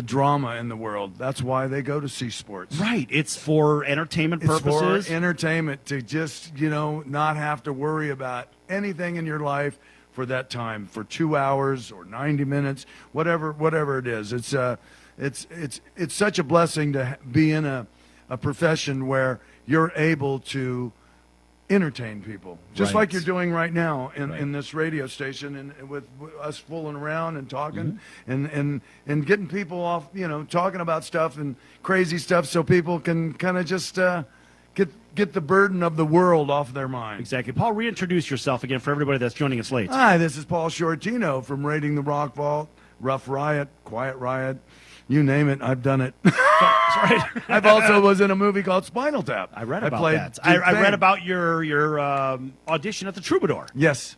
Speaker 2: drama in the world. That's why they go to see sports.
Speaker 1: Right. It's for entertainment
Speaker 2: It's
Speaker 1: purposes.
Speaker 2: for entertainment, to just, you know, not have to worry about anything in your life for that time, for 2 hours or 90 minutes, whatever it is. It's such a blessing to be in a profession where you're able to entertain people, just
Speaker 1: Right.
Speaker 2: like you're doing right now in this radio station, and with us fooling around and talking and getting people off, you know, talking about stuff and crazy stuff, so people can kind of just get the burden of the world off their mind.
Speaker 1: Exactly. Paul, reintroduce yourself again for everybody that's joining us late.
Speaker 2: Hi, this is Paul Shortino from Raiding the Rock Vault, Rough Riot, Quiet Riot. You name it, I've done it.
Speaker 1: Sorry.
Speaker 2: I've also was in a movie called Spinal Tap.
Speaker 1: I read about
Speaker 2: played
Speaker 1: that.
Speaker 2: Duke
Speaker 1: I read
Speaker 2: Fame.
Speaker 1: about your audition at the Troubadour.
Speaker 2: Yes.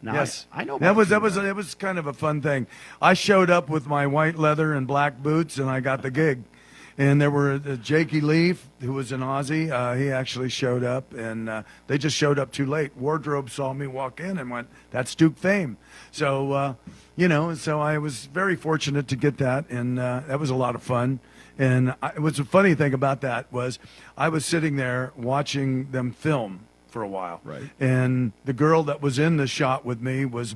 Speaker 1: Now,
Speaker 2: Yes,
Speaker 1: I know about
Speaker 2: that was kind of a fun thing. I showed up with my white leather and black boots, and I got the gig. And there were Jakey Leaf, who was an Aussie. He actually showed up, and they just showed up too late. Wardrobe saw me walk in and went, "That's Duke Fame." So, you know, so I was very fortunate to get that, and that was a lot of fun. And what's a funny thing about that was I was sitting there watching them film for a while.
Speaker 1: Right.
Speaker 2: And the girl that was in the shot with me was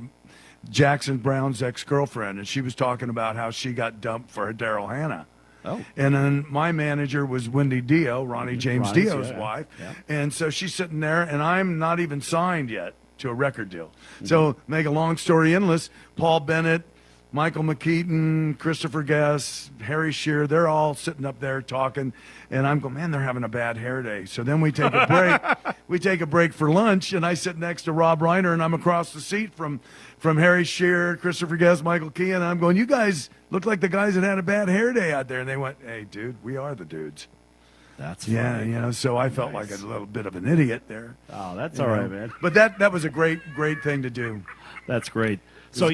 Speaker 2: Jackson Brown's ex-girlfriend, and she was talking about how she got dumped for Daryl Hannah.
Speaker 1: Oh.
Speaker 2: And then my manager was Wendy Dio, Ronnie James
Speaker 1: Ronnie's,
Speaker 2: Dio's
Speaker 1: yeah,
Speaker 2: wife.
Speaker 1: yeah.
Speaker 2: And so she's sitting there, and I'm not even signed yet to a record deal.
Speaker 1: Mm-hmm.
Speaker 2: So make a long story endless, Paul Bennett, Michael McKeaton, Christopher Guest, Harry Shearer, they're all sitting up there talking, and I'm going, man, they're having a bad hair day. So then we take a break. We take a break for lunch, and I sit next to Rob Reiner, and I'm across the seat from Harry Shearer, Christopher Guest, Michael Keane, and I'm going, you guys look like the guys that had a bad hair day out there. And they went, hey, dude, we are the dudes.
Speaker 1: That's
Speaker 2: Yeah,
Speaker 1: funny.
Speaker 2: you know, so I felt like a little bit of an idiot there.
Speaker 1: Oh, that's
Speaker 2: You
Speaker 1: all right,
Speaker 2: know?
Speaker 1: man.
Speaker 2: But that was a great thing to do.
Speaker 1: That's great. So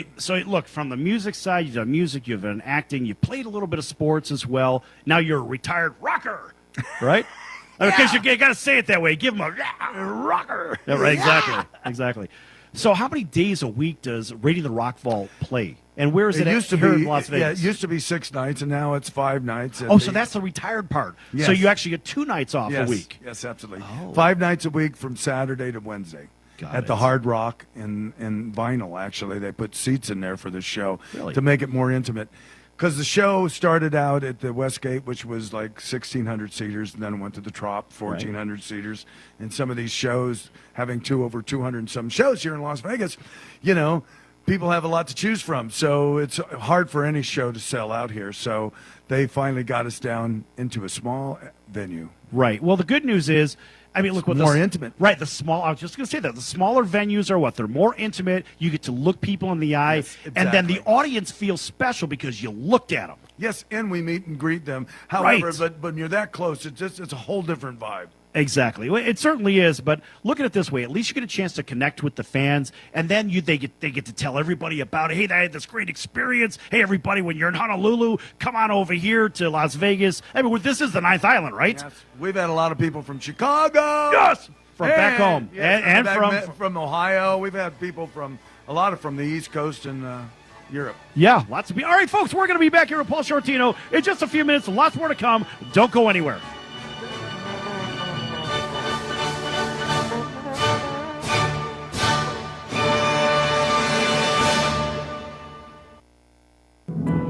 Speaker 1: look, from the music side, you've done music, you've done acting, you played a little bit of sports as well. Now you're a retired rocker, right? Because you got to say it that way. Give them a rocker. Yeah, right, exactly. So how many days a week does Raiding the Rock Vault play? And where is it
Speaker 2: used to
Speaker 1: here
Speaker 2: be
Speaker 1: in Las Vegas?
Speaker 2: Yeah, it used to be 6 nights, and now it's 5 nights.
Speaker 1: Oh, so that's the retired part.
Speaker 2: Yes.
Speaker 1: So you actually get 2 nights off
Speaker 2: yes,
Speaker 1: a week.
Speaker 2: Yes, absolutely.
Speaker 1: Oh.
Speaker 2: 5 nights a week from Saturday to Wednesday.
Speaker 1: Got
Speaker 2: at
Speaker 1: it.
Speaker 2: the Hard Rock in Vinyl, actually. They put seats in there for the show
Speaker 1: Really?
Speaker 2: to make it more intimate. Because the show started out at the Westgate, which was like 1,600 seaters, and then went to the Trop, 1,400 seaters. And some of these shows, having over 200 and some shows here in Las Vegas, you know, people have a lot to choose from. So it's hard for any show to sell out here. So they finally got us down into a small venue.
Speaker 1: Right. Well, the good news is, I mean, look what
Speaker 2: more intimate.
Speaker 1: Right. I was just going to say that the smaller venues are what? They're more intimate. You get to look people in the eye,
Speaker 2: Yes,
Speaker 1: and then
Speaker 2: exactly.
Speaker 1: the audience feels special because you looked at them.
Speaker 2: Yes, and we meet and greet them. However,
Speaker 1: Right.
Speaker 2: but when you're that close, it's a whole different vibe.
Speaker 1: Exactly. Well, it certainly is, but look at it this way. At least you get a chance to connect with the fans, and then they get to tell everybody about it. Hey, I had this great experience. Hey, everybody, when you're in Honolulu, come on over here to Las Vegas. I mean, this is the Ninth Island, right?
Speaker 2: Yes. We've had a lot of people from Chicago.
Speaker 1: Yes! From back home.
Speaker 2: Yes,
Speaker 1: and
Speaker 2: from Ohio. We've had people from the East Coast and Europe.
Speaker 1: Yeah, lots of people. All right, folks, we're going to be back here with Paul Shortino in just a few minutes. Lots more to come. Don't go anywhere.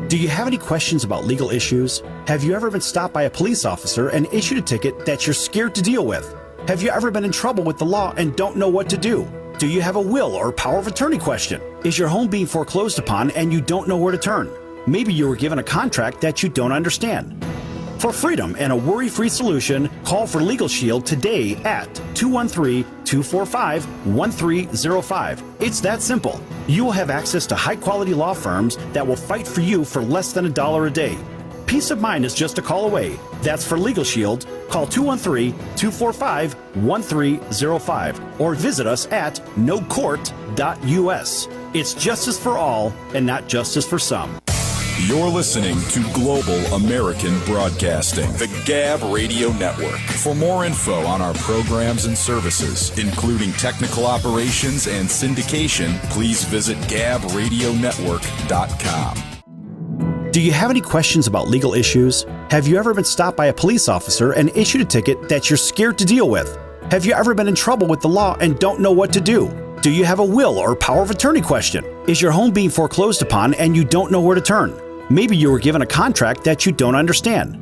Speaker 4: Do you have any questions about legal issues? Have you ever been stopped by a police officer and issued a ticket that you're scared to deal with? Have you ever been in trouble with the law and don't know what to do? Do you have a will or power of attorney question? Is your home being foreclosed upon and you don't know where to turn? Maybe you were given a contract that you don't understand. For freedom and a worry-free solution, call for Legal Shield today at 213-245-1305. It's that simple. You will have access to high-quality law firms that will fight for you for less than $1 a day. Peace of mind is just a call away. That's for Legal Shield. Call 213-245-1305 or visit us at nocourt.us. It's justice for all and not justice for some.
Speaker 11: You're listening to Global American Broadcasting, the Gab Radio Network. For more info on our programs and services, including technical operations and syndication, please visit gabradionetwork.com.
Speaker 4: Do you have any questions about legal issues? Have you ever been stopped by a police officer and issued a ticket that you're scared to deal with? Have you ever been in trouble with the law and don't know what to do? Do you have a will or power of attorney question? Is your home being foreclosed upon and you don't know where to turn? Maybe you were given a contract that you don't understand.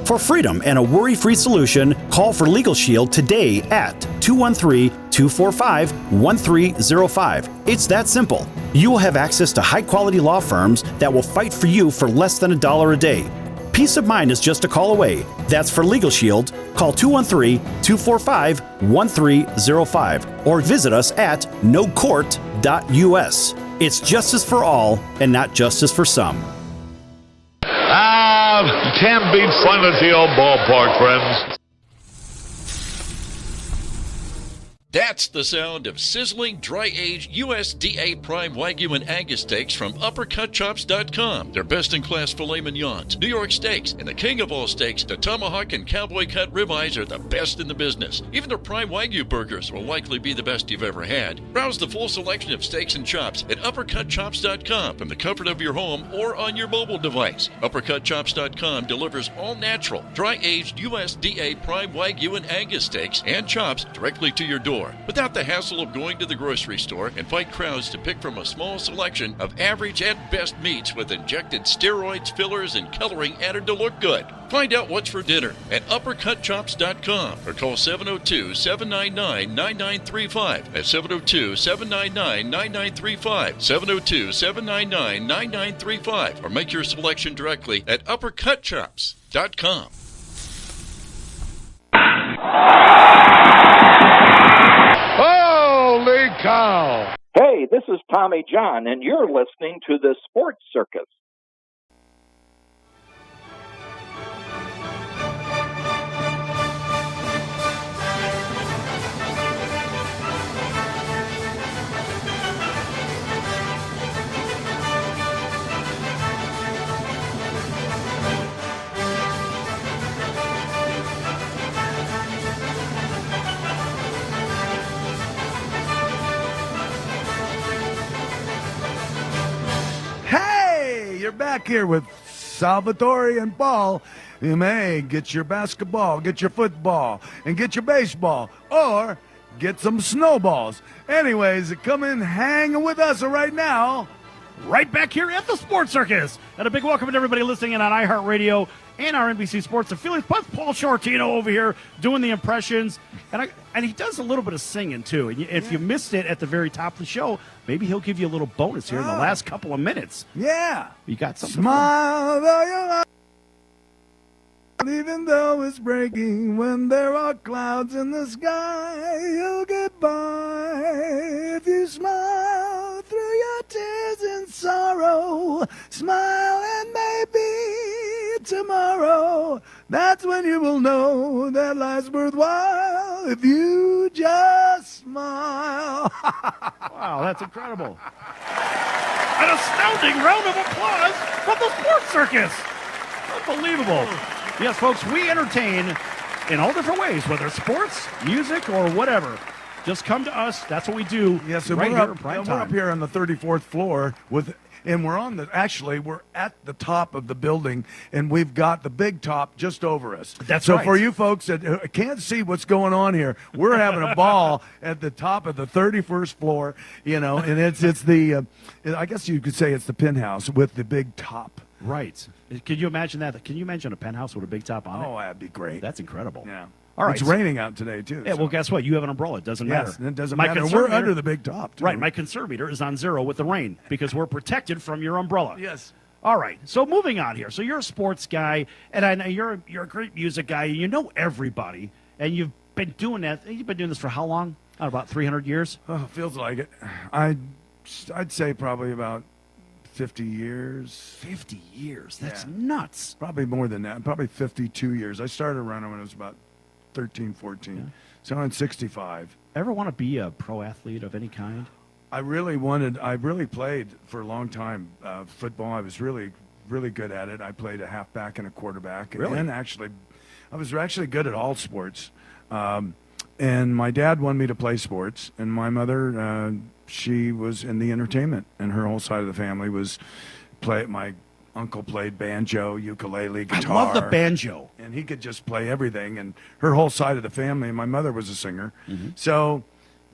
Speaker 4: For freedom and a worry-free solution, call for Legal Shield today at 213-245-1305. It's that simple. You will have access to high-quality law firms that will fight for you for less than $1 a day. Peace of mind is just a call away. That's for Legal Shield. Call 213-245-1305 or visit us at nocourt.us. It's justice for all and not justice for some.
Speaker 12: 10 beats fun at the old ballpark, friends.
Speaker 7: That's the sound of sizzling, dry-aged USDA Prime Wagyu and Angus steaks from UpperCutChops.com. Their best-in-class filet mignons, New York steaks, and the king of all steaks, the tomahawk and cowboy cut ribeyes are the best in the business. Even their Prime Wagyu burgers will likely be the best you've ever had. Browse the full selection of steaks and chops at UpperCutChops.com from the comfort of your home or on your mobile device. UpperCutChops.com delivers all-natural, dry-aged USDA Prime Wagyu and Angus steaks and chops directly to your door, without the hassle of going to the grocery store and fight crowds to pick from a small selection of average at best meats with injected steroids, fillers, and coloring added to look good. Find out what's for dinner at UpperCutChops.com or call 702-799-9935. That's 702-799-9935. 702-799-9935. Or make your selection directly at UpperCutChops.com.
Speaker 12: Holy cow!
Speaker 13: Hey, this is Tommy John, and you're listening to the Sports Circus.
Speaker 2: Hey, you're back here with Salvatore and Paul. You may get your basketball, get your football, and get your baseball, or get some snowballs. Anyways, come in, hang with us right now.
Speaker 1: right back here at the Sports Circus. And a big welcome to everybody listening in on iHeartRadio and our NBC Sports affiliates. Plus Paul Shortino over here doing the impressions. And he does a little bit of singing, too. And if you missed it at the very top of the show, maybe he'll give you a little bonus here in the last couple of minutes.
Speaker 2: Yeah.
Speaker 1: You got something?
Speaker 2: Smile though you're not, even though it's breaking, when there are clouds in the sky, you'll get by if you smile through your tears and sorrow. Smile and maybe tomorrow, that's when you will know that life's worthwhile if you just smile.
Speaker 1: Wow, that's incredible. An astounding round of applause from the Sports Circus. Unbelievable. Yes, folks, we entertain in all different ways, whether it's sports, music, or whatever. Just come to us. That's what we do.
Speaker 2: Yes, so
Speaker 1: right
Speaker 2: we're
Speaker 1: here
Speaker 2: up,
Speaker 1: in prime
Speaker 2: we're
Speaker 1: time.
Speaker 2: up here on the 34th floor and we're at the top of the building, and we've got the big top just over us.
Speaker 1: That's
Speaker 2: so
Speaker 1: right.
Speaker 2: for you folks that can't see what's going on here, we're having a ball at the top of the 31st floor, and it's the, I guess you could say it's the penthouse with the big top.
Speaker 1: Right. Can you imagine that? Can you imagine a penthouse with a big top on it?
Speaker 2: Oh, that'd be great.
Speaker 1: That's incredible.
Speaker 2: Yeah.
Speaker 1: All right.
Speaker 2: It's raining out today, too.
Speaker 1: Yeah, well, guess what? You have an umbrella. It doesn't matter.
Speaker 2: Yes, it doesn't
Speaker 1: My
Speaker 2: matter.
Speaker 1: conservator-
Speaker 2: We're under the big top, too.
Speaker 1: Right. My conservator is on 0 with the rain because we're protected from your umbrella.
Speaker 2: Yes.
Speaker 1: All right. So moving on here. So you're a sports guy, and I know you're a great music guy. You know everybody, and you've been doing that. You've been doing this for how long? About 300 years?
Speaker 2: Oh, feels like it. I'd say probably about 50 years.
Speaker 1: 50 years. That's nuts.
Speaker 2: Probably more than that. Probably 52 years. I started around when I was about 13, 14.
Speaker 1: Yeah.
Speaker 2: So I'm 65.
Speaker 1: Ever want to be a pro athlete of any kind?
Speaker 2: I really played for a long time football. I was really, really good at it. I played a halfback and a quarterback.
Speaker 1: Really?
Speaker 2: And I was actually good at all sports. And my dad wanted me to play sports. And my mother, she was in the entertainment. And her whole side of the family was my uncle played banjo, ukulele, guitar.
Speaker 1: I love the banjo.
Speaker 2: And he could just play everything. And her whole side of the family, my mother was a singer.
Speaker 1: Mm-hmm.
Speaker 2: So,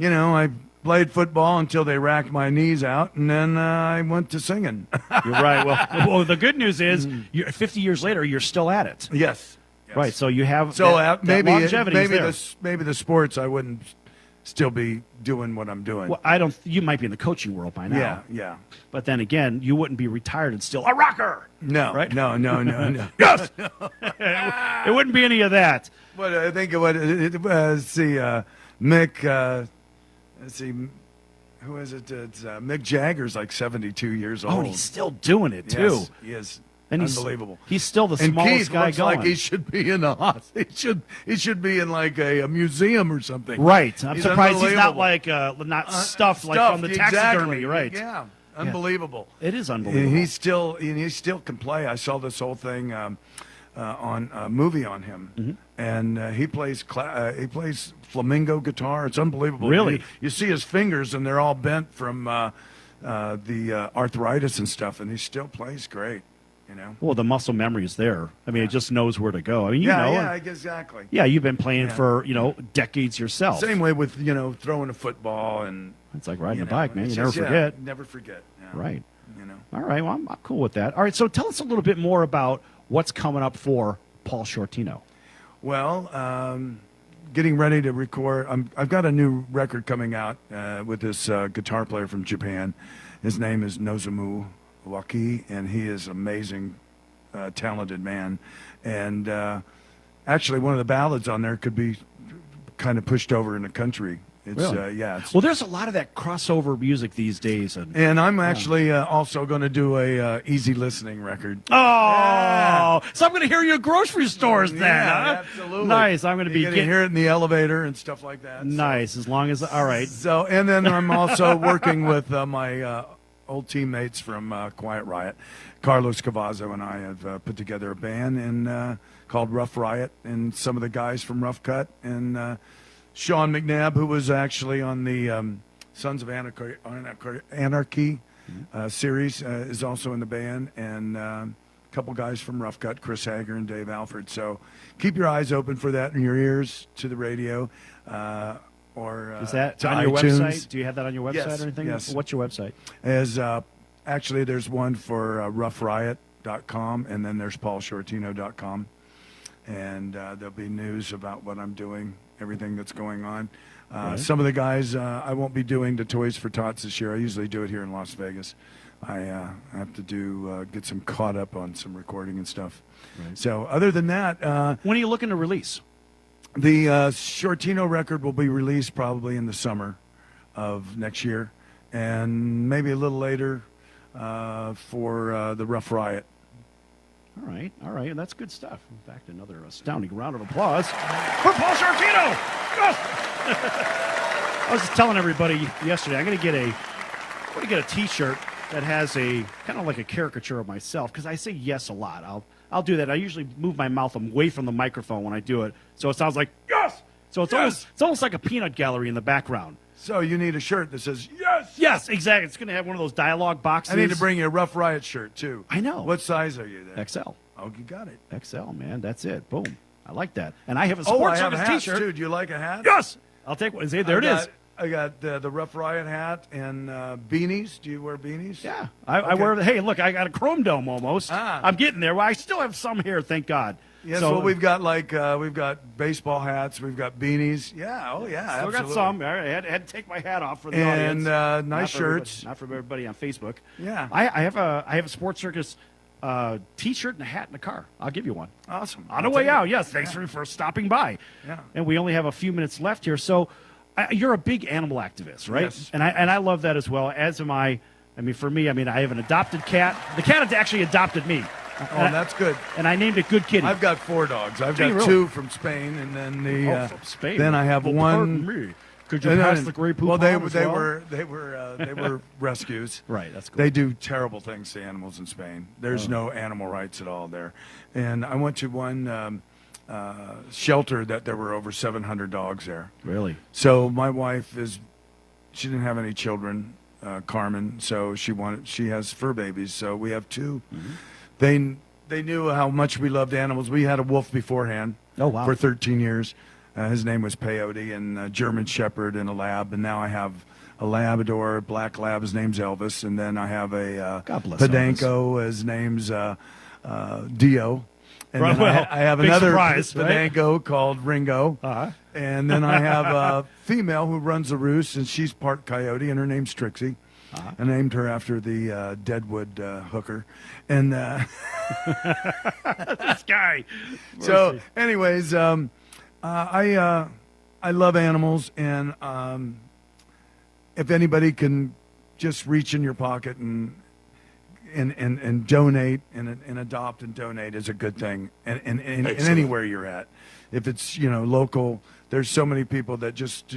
Speaker 2: I played football until they racked my knees out, and then I went to singing.
Speaker 1: You're right. Well, the good news is, 50 years later, you're still at it.
Speaker 2: Yes.
Speaker 1: Right. So you have
Speaker 2: So maybe
Speaker 1: longevity is there.
Speaker 2: maybe the sports I wouldn't still be doing what I'm doing.
Speaker 1: Well, you might be in the coaching world by now.
Speaker 2: Yeah.
Speaker 1: But then again, you wouldn't be retired and still a rocker.
Speaker 2: No.
Speaker 1: Right?
Speaker 2: No.
Speaker 1: Yes. It wouldn't be any of that.
Speaker 2: But I think let's see, Mick. Let's see, who is it? It's Mick Jagger's like 72 years old.
Speaker 1: Oh, and he's still doing it too.
Speaker 2: Yes, he is.
Speaker 1: And
Speaker 2: Unbelievable.
Speaker 1: He's still the
Speaker 2: And
Speaker 1: smallest
Speaker 2: Keith
Speaker 1: guy
Speaker 2: looks
Speaker 1: going.
Speaker 2: like he should be in a hospital. He should be in like a museum or something.
Speaker 1: Right. I'm surprised he's not
Speaker 2: unbelievable.
Speaker 1: like not stuffed like from the taxidermy. Right.
Speaker 2: Yeah. Unbelievable.
Speaker 1: It is unbelievable.
Speaker 2: And he still can play. I saw this whole thing on a movie on him, and he plays flamingo guitar. It's unbelievable.
Speaker 1: Really?
Speaker 2: You see his fingers, and they're all bent from the arthritis and stuff, and he still plays great.
Speaker 1: Well, the muscle memory is there. I mean, it just knows where to go. I mean,
Speaker 2: exactly.
Speaker 1: Yeah, you've been playing for decades yourself.
Speaker 2: Same way with throwing a football, and
Speaker 1: it's like riding a bike, man. You
Speaker 2: it's
Speaker 1: never
Speaker 2: just-
Speaker 1: forget.
Speaker 2: Never forget. Yeah.
Speaker 1: Right. All right. Well, I'm cool with that. All right. So tell us a little bit more about what's coming up for Paul Shortino.
Speaker 2: Well, getting ready to record. I've got a new record coming out with this guitar player from Japan. His name is Nozomu Waki, and he is amazing, talented man. And actually, one of the ballads on there could be kind of pushed over in the country. It's,
Speaker 1: Really?
Speaker 2: It's,
Speaker 1: Well, there's a lot of that crossover music these days.
Speaker 2: and I'm actually also going to do a easy listening record.
Speaker 1: Oh, so I'm going to hear you at grocery stores then,
Speaker 2: Yeah,
Speaker 1: huh?
Speaker 2: absolutely.
Speaker 1: Nice. I'm going to be
Speaker 2: You're gonna hear it in the elevator and stuff like that.
Speaker 1: nice. As long as all right.
Speaker 2: So, and then I'm also working with my old teammates from Quiet Riot. Carlos Cavazzo and I have put together a band called Rough Riot, and some of the guys from Rough Cut, and Sean McNabb, who was actually on the Sons of Anarchy series, is also in the band, and a couple guys from Rough Cut, Chris Hager and Dave Alford. So keep your eyes open for that and your ears to the radio. Or
Speaker 1: Is that
Speaker 2: to
Speaker 1: on your
Speaker 2: iTunes.
Speaker 1: website? Do you have that on your website
Speaker 2: Yes,
Speaker 1: or anything?
Speaker 2: yes.
Speaker 1: What's your website?
Speaker 2: As Actually, there's one for roughriot.com, and then there's paulshortino.com. And there'll be news about what I'm doing, everything that's going on. Some of the guys, I won't be doing the Toys for Tots this year. I usually do it here in Las Vegas. I have to get some caught up on some recording and stuff.
Speaker 1: Right.
Speaker 2: So other than that...
Speaker 1: when are you looking to release?
Speaker 2: The Shortino record will be released probably in the summer of next year, and maybe a little later for the Rough Riot.
Speaker 1: All right, and that's good stuff. In fact, another astounding round of applause for Paul Shortino. I was just telling everybody yesterday, I'm going to get a T-shirt that has a kind of like a caricature of myself, because I say yes a lot. I'll do that. I usually move my mouth away from the microphone when I do it, so it sounds like yes. So it's almost like a peanut gallery in the background.
Speaker 2: So you need a shirt that says yes.
Speaker 1: Yes, exactly. It's going to have one of those dialogue boxes.
Speaker 2: I need to bring you a Rough Riot shirt too.
Speaker 1: I know.
Speaker 2: What size are you there?
Speaker 1: XL.
Speaker 2: Oh, you got it.
Speaker 1: XL, man. That's it. Boom. I like that. And I have a Sports Circus T-shirt.
Speaker 2: Too. Do you like a hat?
Speaker 1: Yes. I'll take one. There it is.
Speaker 2: I got the Rough Riot hat and beanies. Do you wear beanies?
Speaker 1: Yeah. I wear. Hey, look, I got a chrome dome almost.
Speaker 2: Ah.
Speaker 1: I'm getting there. Well, I still have some hair, thank God.
Speaker 2: Yes, so we've got we've got baseball hats, we've got beanies. Yeah,
Speaker 1: still
Speaker 2: absolutely.
Speaker 1: got some. I had to take my hat off for the audience.
Speaker 2: And nice shirts.
Speaker 1: Not for everybody on Facebook.
Speaker 2: Yeah.
Speaker 1: I have a Sports Circus T-shirt and a hat in the car. I'll give you one.
Speaker 2: Awesome.
Speaker 1: On the way out, yes. Thanks for stopping by.
Speaker 2: Yeah.
Speaker 1: And we only have a few minutes left here, so you're a big animal activist, right?
Speaker 2: Yes.
Speaker 1: And I love that as well. As am I. I mean, for me, I have an adopted cat. The cat had actually adopted me.
Speaker 2: Oh, that's good.
Speaker 1: And I named it Good Kitty.
Speaker 2: I've got 4 dogs. I've got
Speaker 1: really?
Speaker 2: 2 from Spain, and then
Speaker 1: from Spain.
Speaker 2: Then I have
Speaker 1: well,
Speaker 2: one.
Speaker 1: Pardon me. Could you pass the Grey Poupon?
Speaker 2: Well, they were rescues.
Speaker 1: Right, that's cool.
Speaker 2: They do terrible things to animals in Spain. There's no animal rights at all there. And I went to one shelter that there were over 700 dogs there.
Speaker 1: Really?
Speaker 2: So my wife she didn't have any children, Carmen. So she has fur babies. So we have 2. Mm-hmm. They knew how much we loved animals. We had a wolf beforehand.
Speaker 1: Oh, wow.
Speaker 2: For 13 years. His name was Peyote, and a German Shepherd and a Lab. And now I have a Labrador, Black Lab. His name's Elvis. And then I have a Podenco. His name's Dio. And
Speaker 1: right,
Speaker 2: then I have another
Speaker 1: surprise,
Speaker 2: Podenco
Speaker 1: right?
Speaker 2: called Ringo.
Speaker 1: Uh-huh.
Speaker 2: And then I have a female who runs the roost, and she's part coyote, and her name's Trixie. Uh-huh. I named her after the Deadwood hooker. And
Speaker 1: this guy.
Speaker 2: So, anyways, I love animals, and if anybody can just reach in your pocket and donate and adopt and donate is a good thing, and anywhere you're at, if it's local, there's so many people that just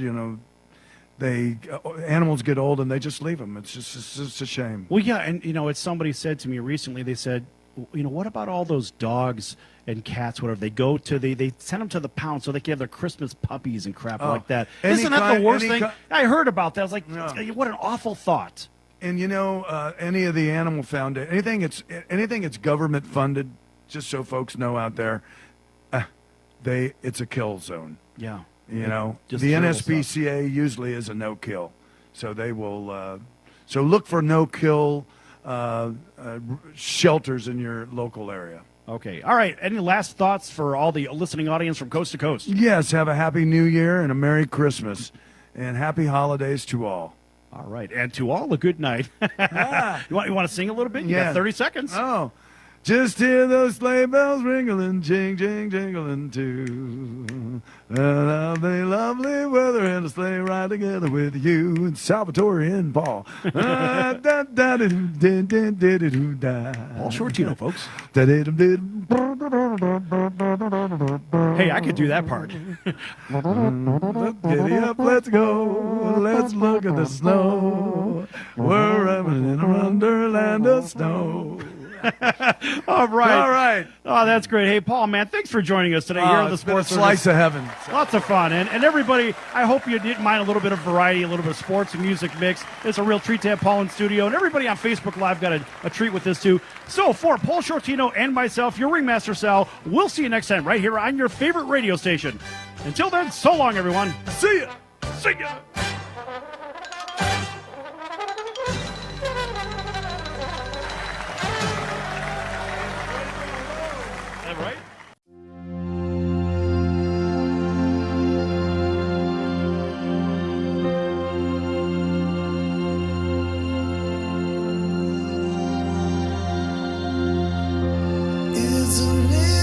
Speaker 2: animals get old and they just leave them. It's just a shame.
Speaker 1: Well, yeah, and it's somebody said to me recently. They said, what about all those dogs and cats, whatever? They go to they send them to the pound so they can have their Christmas puppies and crap like that. Isn't that the worst thing? I heard about that. I was like, what an awful thought.
Speaker 2: And any of the animal foundation, anything that's government funded, just so folks know out there, it's a kill zone.
Speaker 1: Yeah.
Speaker 2: The NSPCA usually is a no-kill, so they will. So look for no-kill shelters in your local area.
Speaker 1: Okay. All right. Any last thoughts for all the listening audience from coast to coast?
Speaker 2: Yes. Have a happy New Year and a Merry Christmas, and happy holidays to all.
Speaker 1: All right. And to all, a good night. You want to sing a little bit? You got 30 seconds.
Speaker 2: Oh. Just hear those sleigh bells ringling, jing, jing, jingling too. Lovely, lovely weather and a sleigh ride together with you and Salvatore and Paul. Paul
Speaker 1: Shortino, folks. Hey, I could do that part.
Speaker 2: Giddy up, let's go. Let's look at the snow. We're running in a wonderland of snow.
Speaker 1: All right.
Speaker 2: All right.
Speaker 1: Oh, that's great. Hey, Paul, man, thanks for joining us today here on the Sports Circus.
Speaker 2: Slice of heaven.
Speaker 1: Lots of fun. And everybody, I hope you didn't mind a little bit of variety, a little bit of sports and music mix. It's a real treat to have Paul in studio. And everybody on Facebook Live got a treat with this, too. So for Paul Shortino and myself, your Ringmaster Sal, we'll see you next time right here on your favorite radio station. Until then, so long, everyone.
Speaker 2: See ya.
Speaker 1: See ya. Right?
Speaker 3: Isn't it?